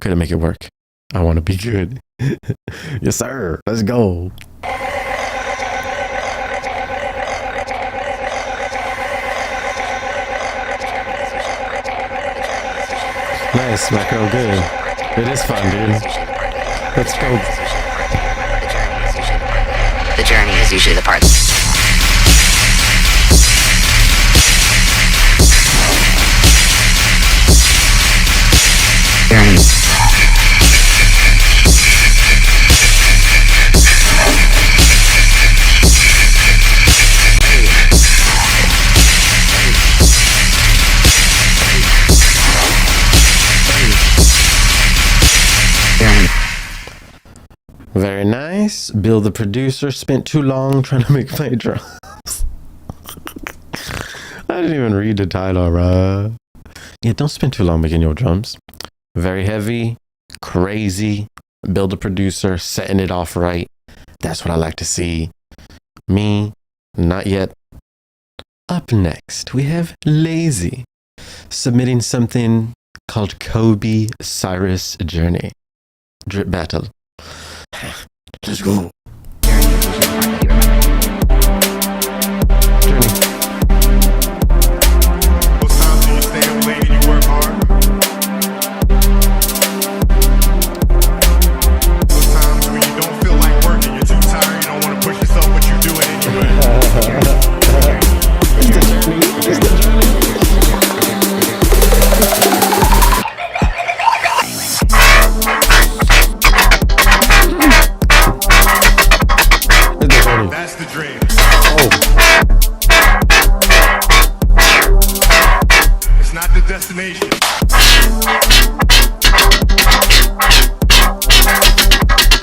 Couldn't make it work. I want to be good. Yes, sir. Let's go. Nice, MKRO, good. It is fun, dude. Let's go. The journey is usually the part. Journey. Very nice. Bill the producer spent too long trying to make my drums. I didn't even read the title, bruh. Yeah, don't spend too long making your drums. Very heavy, crazy. Bill the producer setting it off right. That's what I like to see. Me, not yet. Up next, we have Lazy submitting something called Kobe Cyrus Journey. Drip battle. Let's go. Those times when you stay up late and you work hard. Those times when you don't feel like working, you're too tired, you don't want to push yourself, but you do it anyway. It's the journey. It's the journey. That's the dream. Oh. It's not the destination.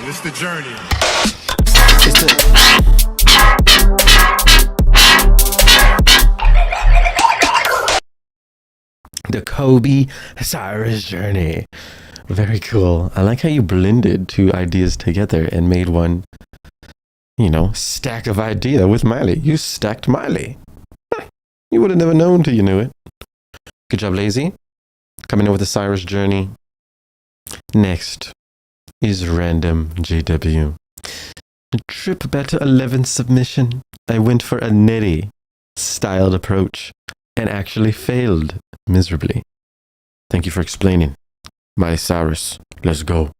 It's the journey. It's the... The Kobe Cyrus Journey. Very cool. I like how you blended two ideas together and made one, you know, stack of idea with Miley. You stacked Miley. You would have never known till you knew it. Good job, Lazy. Coming in with the Cyrus Journey. Next is Random JW. Trip Better 11 submission. I went for a nitty styled approach and actually failed miserably. Thank you for explaining. Miley Cyrus, let's go.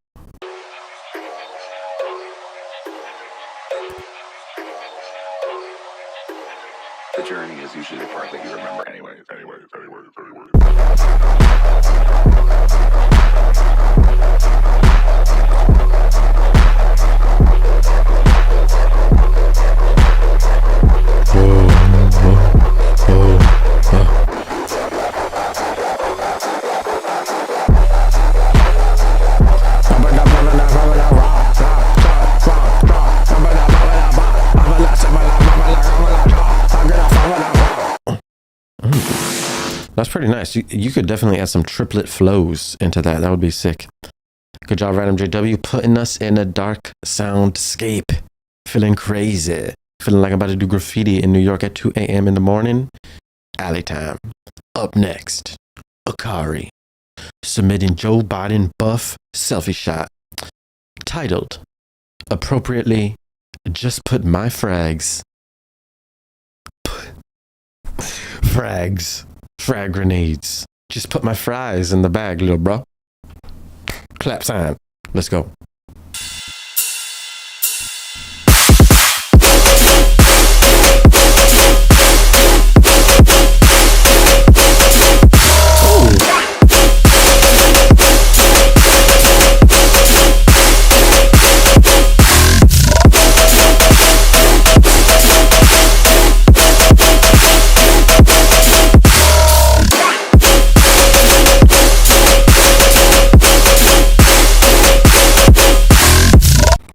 The journey is usually the part that you remember anyway. That's pretty nice. You could definitely add some triplet flows into that. That would be sick. Good job, Random JW, putting us in a dark soundscape. Feeling crazy. Feeling like I'm about to do graffiti in New York at 2 a.m. in the morning. Alley time. Up next, Akari. Submitting Joe Biden buff selfie shot. Titled, appropriately, Just Put My Frags. Frags. Frag grenades. Just put my fries in the bag, little bro. Clap sign. Let's go.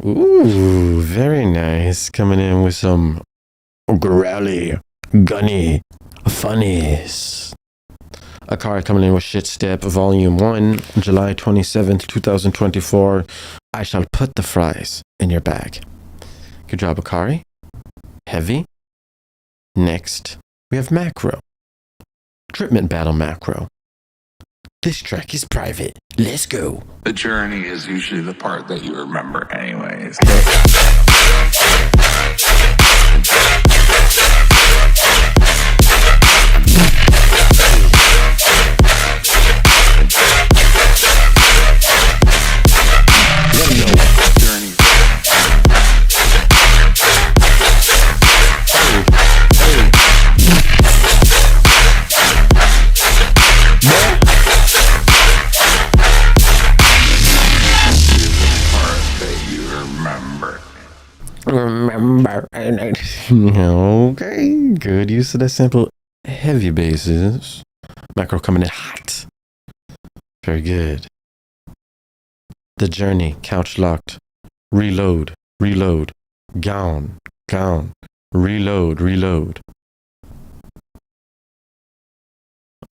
Ooh, very nice. Coming in with some growly, gunny, funnies. Akari coming in with Shit Step Volume 1, July 27th, 2024. I shall put the fries in your bag. Good job, Akari. Heavy. Next, we have Macro. Dripment Battle Macro. This track is private. Let's go. The journey is usually the part that you remember anyways. Remember. Okay, good use of the simple heavy basses. Macro coming in hot. Very good. The Journey, couch locked. Reload, reload. Gone, gone. Reload, reload.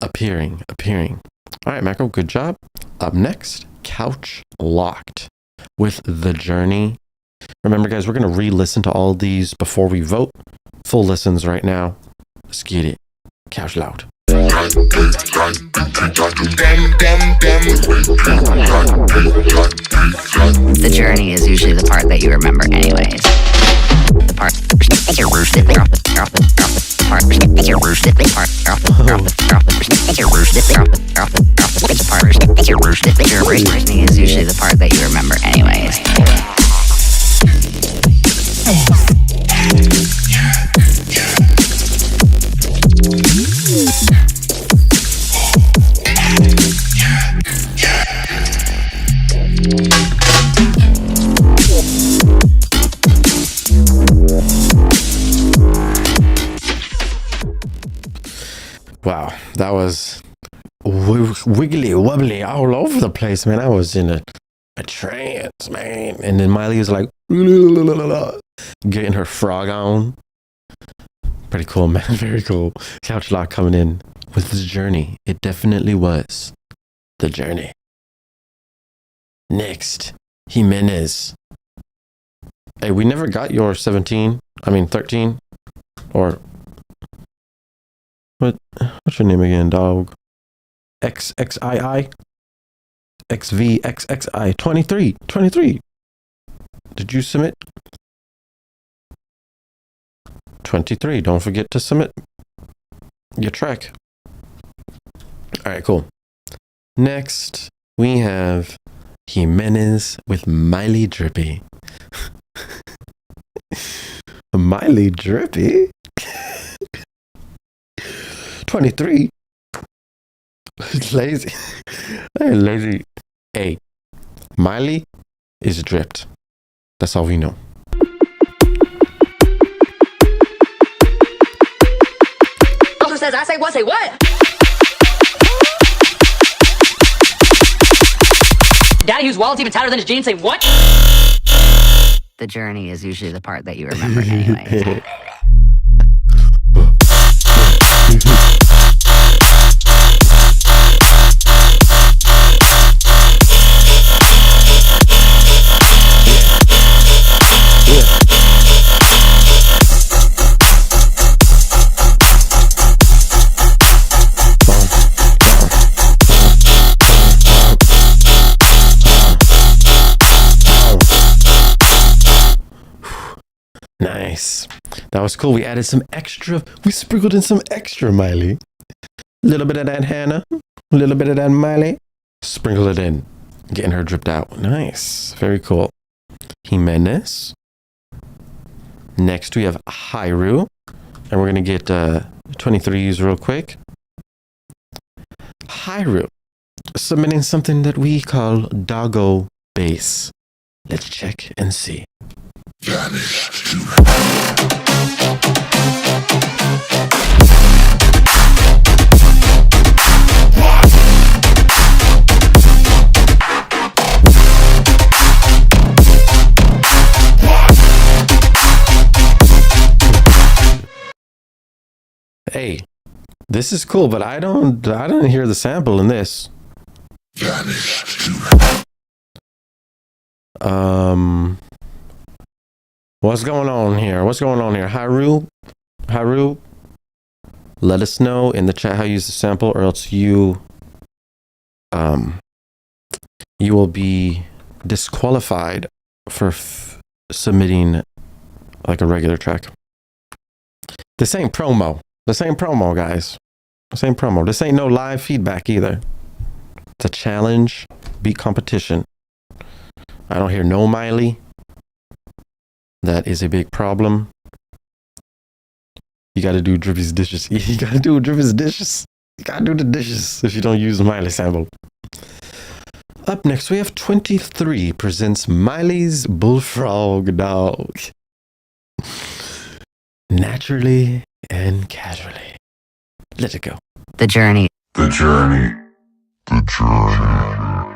Appearing, appearing. All right, Macro, good job. Up next, Couch Locked with The Journey. Remember, guys, we're going to re-listen to all these before we vote. Full listens right now. Let's get it. Couch Loud. The journey is usually the part that you remember anyways. The part that you're roosted off the part that you're roosted part off the that you're roosted off the part that you're roosted your journey is usually the part that you remember anyways. Wow, that was wiggly wobbly all over the place, man. I was in a trance, man. And then Miley was like getting her frog on. Pretty cool, man. Very cool. Couch Lock coming in with The Journey. It definitely was The Journey. Next, Jimenez. Hey, we never got your 13, or what's your name again, dog? XXII? XVXXI 23. Did you submit? 23. Don't forget to submit your track. All right, cool. Next, we have Jimenez with Miley Drippy. Miley Drippy? 23. Lazy. Hey, lazy. Hey, Miley is dripped. That's all we know. Also says, I say what? Say what? Daddy whose wallet's even tighter than his jeans. Say what? The journey is usually the part that you remember anyways. Nice. That was cool. We added some extra. We sprinkled in some extra Miley. A little bit of that Hannah. A little bit of that Miley. Sprinkle it in. Getting her dripped out. Nice. Very cool. Jimenez. Next we have Hairu. And we're going to get 23s real quick. Hairu. Submitting something that we call doggo bass. Let's check and see. Hey, this is cool, but I don't hear the sample in this. What's going on here? What's going on here? Hairu, let us know in the chat how you use the sample, or else you will be disqualified for submitting like a regular track. This ain't promo. This ain't promo, guys. This ain't promo. This ain't no live feedback either. It's a challenge, beat competition. I don't hear no Miley. That is a big problem. You got to do Drippy's dishes. You got to do Drippy's dishes. You got to do the dishes if you don't use the Miley sample. Up next, we have 23 presents Miley's Bullfrog Dog. Naturally and casually. Let it go. The journey. The journey. The journey.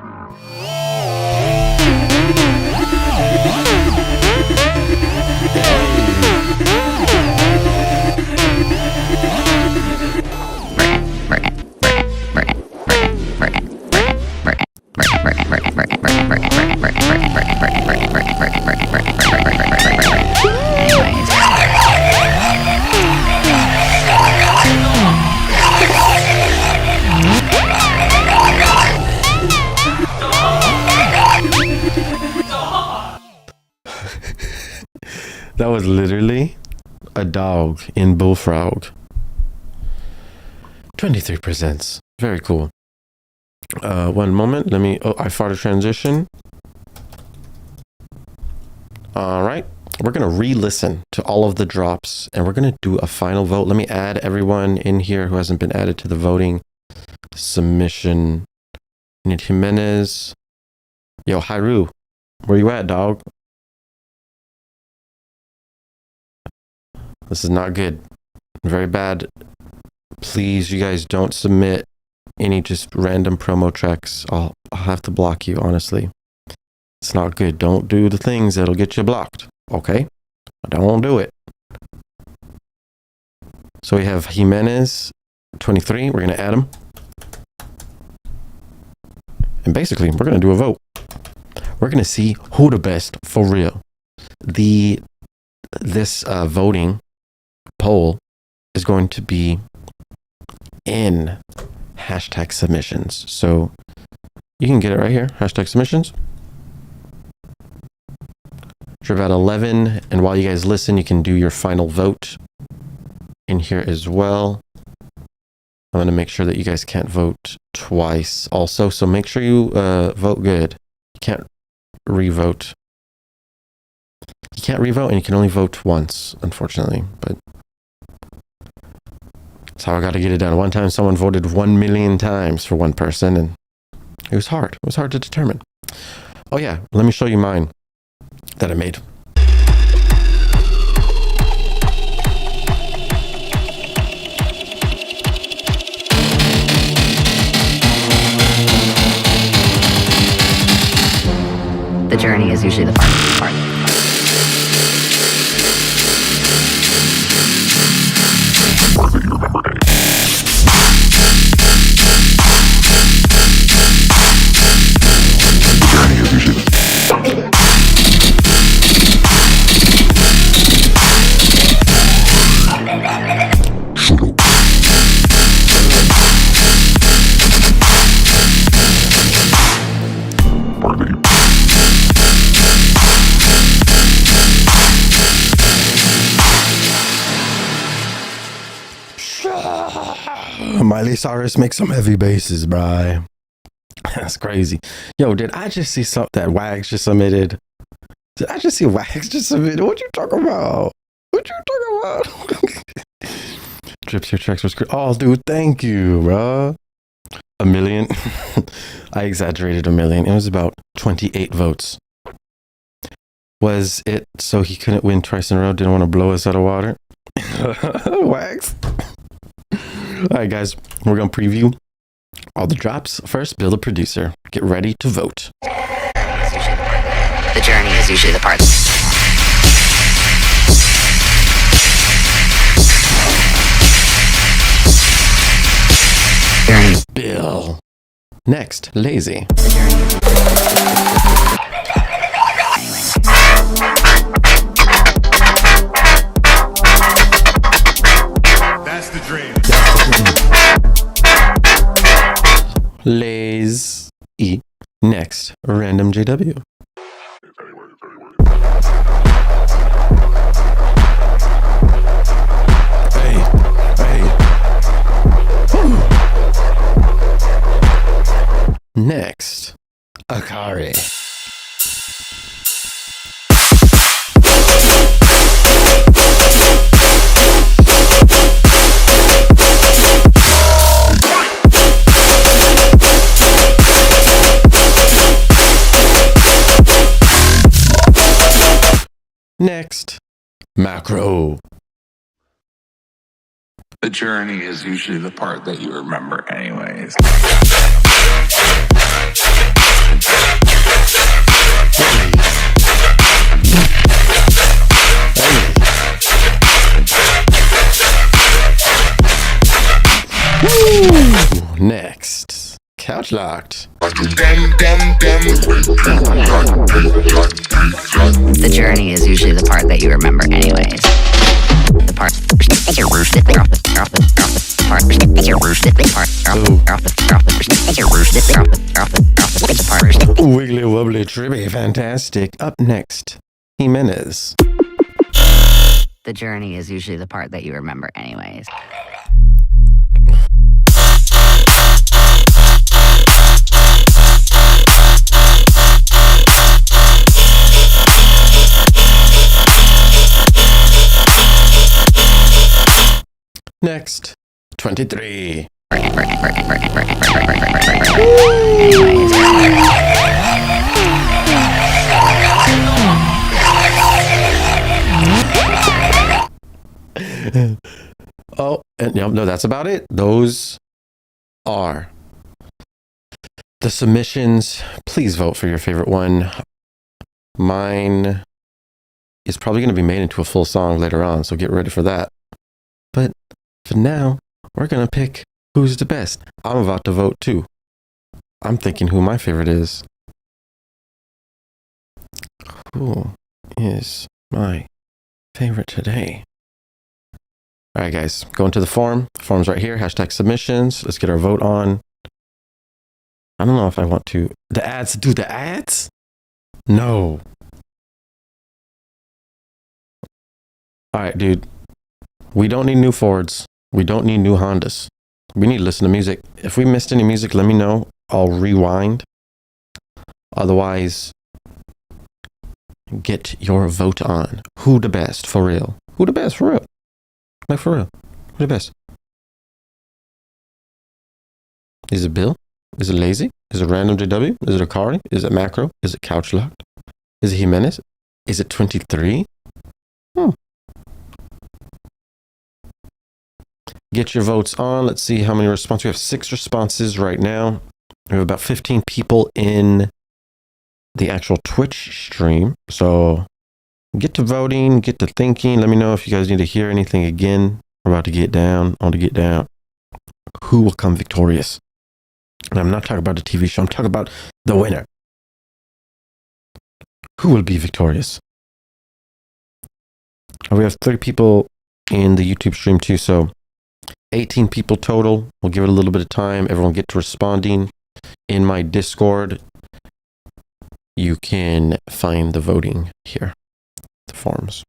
That was literally a dog in Bullfrog. 23 presents. Very cool. One moment. Let me... Oh, I fought a transition. All right. We're going to re-listen to all of the drops, and we're going to do a final vote. Let me add everyone in here who hasn't been added to the voting submission. We need Jimenez. Yo, Hairu. Where you at, dog? This is not good. Very bad. Please, you guys don't submit any just random promo tracks. I'll have to block you, honestly. It's not good. Don't do the things that'll get you blocked. Okay? Don't do it. So we have Jimenez, 23. We're going to add him. And basically, we're going to do a vote. We're going to see who the best for real. This voting poll is going to be in hashtag submissions. So you can get it right here. Hashtag submissions. Drip at 11. And while you guys listen, you can do your final vote in here as well. I'm going to make sure that you guys can't vote twice also. So make sure you vote good. You can't re-vote. You can't re-vote, and you can only vote once, unfortunately. But that's how I got to get it done. One time someone voted 1 million times for one person, and it was hard. It was hard to determine. Oh yeah, let me show you mine that I made. The journey is usually the part. Miley Cyrus makes some heavy basses, bro. That's crazy. Yo, did I just see something that Wags just submitted? Did I just see Wags just submitted? What you talking about? What you talking about? Drips your tracks was great. Oh, dude, thank you, bro. 1 million. I exaggerated 1 million. It was about 28 votes. Was it so he couldn't win twice in a row? Didn't want to blow us out of water? Wags. All right, guys, we're going to preview all the drops. First, Bill the producer. Get ready to vote. The journey is usually the part. Bill. Next, Lazy. That's the dream. Lazy. Next, Random JW. Hey. Next, Akari. Next, MKRO. The journey is usually the part that you remember anyways. Next, Couch Locked. The journey is usually the part that you remember anyways. The part that you're roosted off the part that you're roosted Wiggly wobbly trippy fantastic. Up next, Jimenez. The journey is usually the part that you remember anyways. Next, 23. Oh, and no, that's about it. Those are the submissions. Please vote for your favorite one. Mine is probably going to be made into a full song later on, so get ready for that. But for now, we're going to pick who's the best. I'm about to vote too. I'm thinking who my favorite is. Who is my favorite today? All right, guys, go into the form. The form's right here. Hashtag submissions. Let's get our vote on. I don't know if I want to. The ads. Do the ads? No. All right, dude. We don't need new Fords. We don't need new Hondas. We need to listen to music. If we missed any music, let me know. I'll rewind. Otherwise, get your vote on. Who the best, for real? Who the best, for real? Like, for real. Who the best? Is it Bill? Is it Lazy? Is it Random JW? Is it Akari? Is it MKRO? Is it Couch Locked? Is it Jimenez? Is it 23? Get your votes on. Let's see how many responses. We have 6 responses right now. We have about 15 people in the actual Twitch stream. So get to voting, get to thinking. Let me know if you guys need to hear anything again. We're about to get down, Who will come victorious? And I'm not talking about the TV show. I'm talking about the winner. Who will be victorious? We have 30 people in the YouTube stream too, so 18 people total. We'll give it a little bit of time. Everyone get to responding. In my Discord, you can find the voting here, the forms.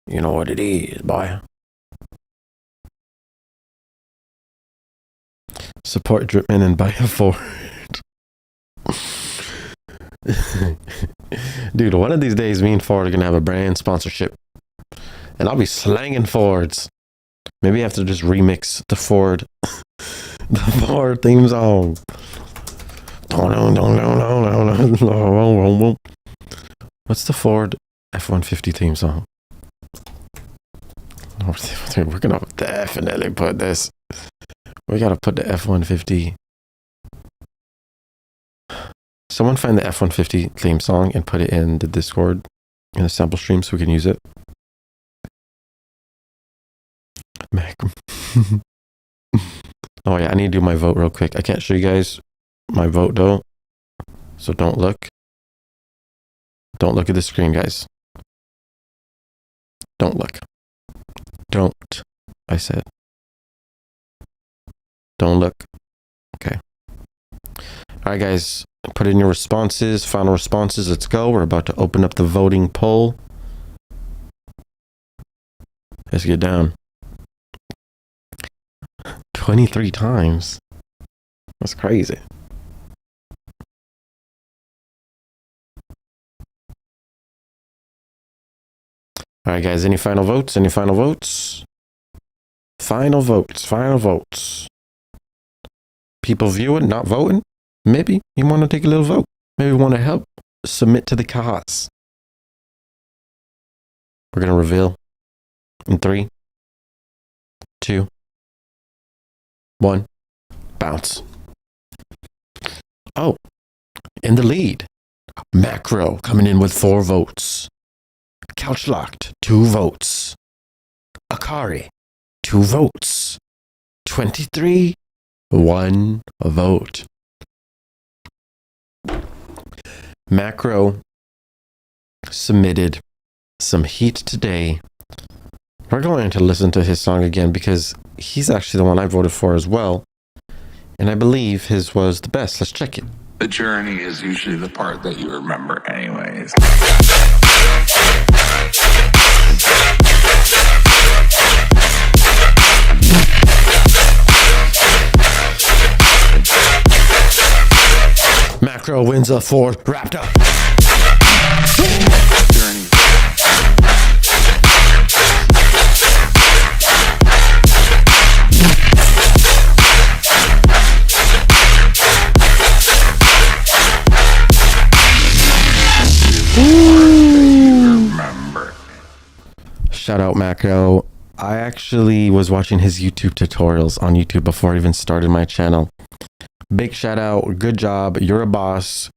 You know what it is, boy. Support Dripment and buy a Ford. Dude, one of these days, me and Ford are gonna have a brand sponsorship, and I'll be slanging Fords. Maybe I have to just remix the Ford, the Ford theme song. What's the Ford F-150 theme song? We're gonna definitely put this. We gotta put the F-150. Someone find the F-150 theme song and put it in the Discord in a sample stream so we can use it. Mac. Oh yeah, I need to do my vote real quick. I can't show you guys my vote though, so don't look. Don't look at the screen, guys. Don't look. Don't. I said. Don't look. Okay. All right, guys. Put in your responses, final responses. Let's go. We're about to open up the voting poll. Let's get down. 23 times. That's crazy. All right, guys. Any final votes? Any final votes? Final votes. Final votes. People viewing, not voting. Maybe you want to take a little vote. Maybe you want to help submit to the cause. We're going to reveal in 3, 2, 1. Bounce. Oh, in the lead. MKRO coming in with 4 votes. Couch Locked, 2 votes. Akari, 2 votes. 23, 1 vote. MKRO submitted some heat today. We're going to listen to his song again because he's actually the one I voted for as well. And I believe his was the best. Let's check it. The journey is usually the part that you remember anyways. MKRO wins a Ford Raptor. Journey. Remember. Shout out MKRO. I actually was watching his YouTube tutorials on YouTube before I even started my channel. Big shout out. Good job. You're a boss.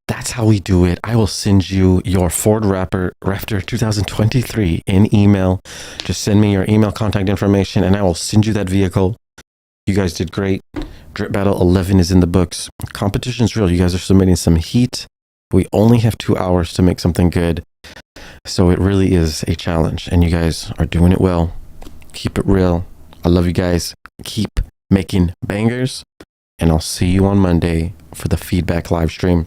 That's how we do it. I will send you your Ford Raptor 2023 in email. Just send me your email contact information and I will send you that vehicle. You guys did great. Drip Battle 11 is in the books. Competition's real. You guys are submitting some heat. We only have 2 hours to make something good. So it really is a challenge and you guys are doing it well. Keep it real. I love you guys. Keep making bangers. And I'll see you on Monday for the feedback live stream.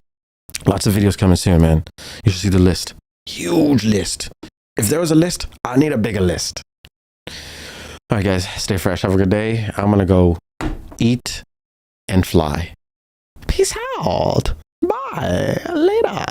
Lots of videos coming soon, man. You should see the list. Huge list. If there was a list, I need a bigger list. All right, guys. Stay fresh. Have a good day. I'm going to go eat and fly. Peace out. Bye. Later.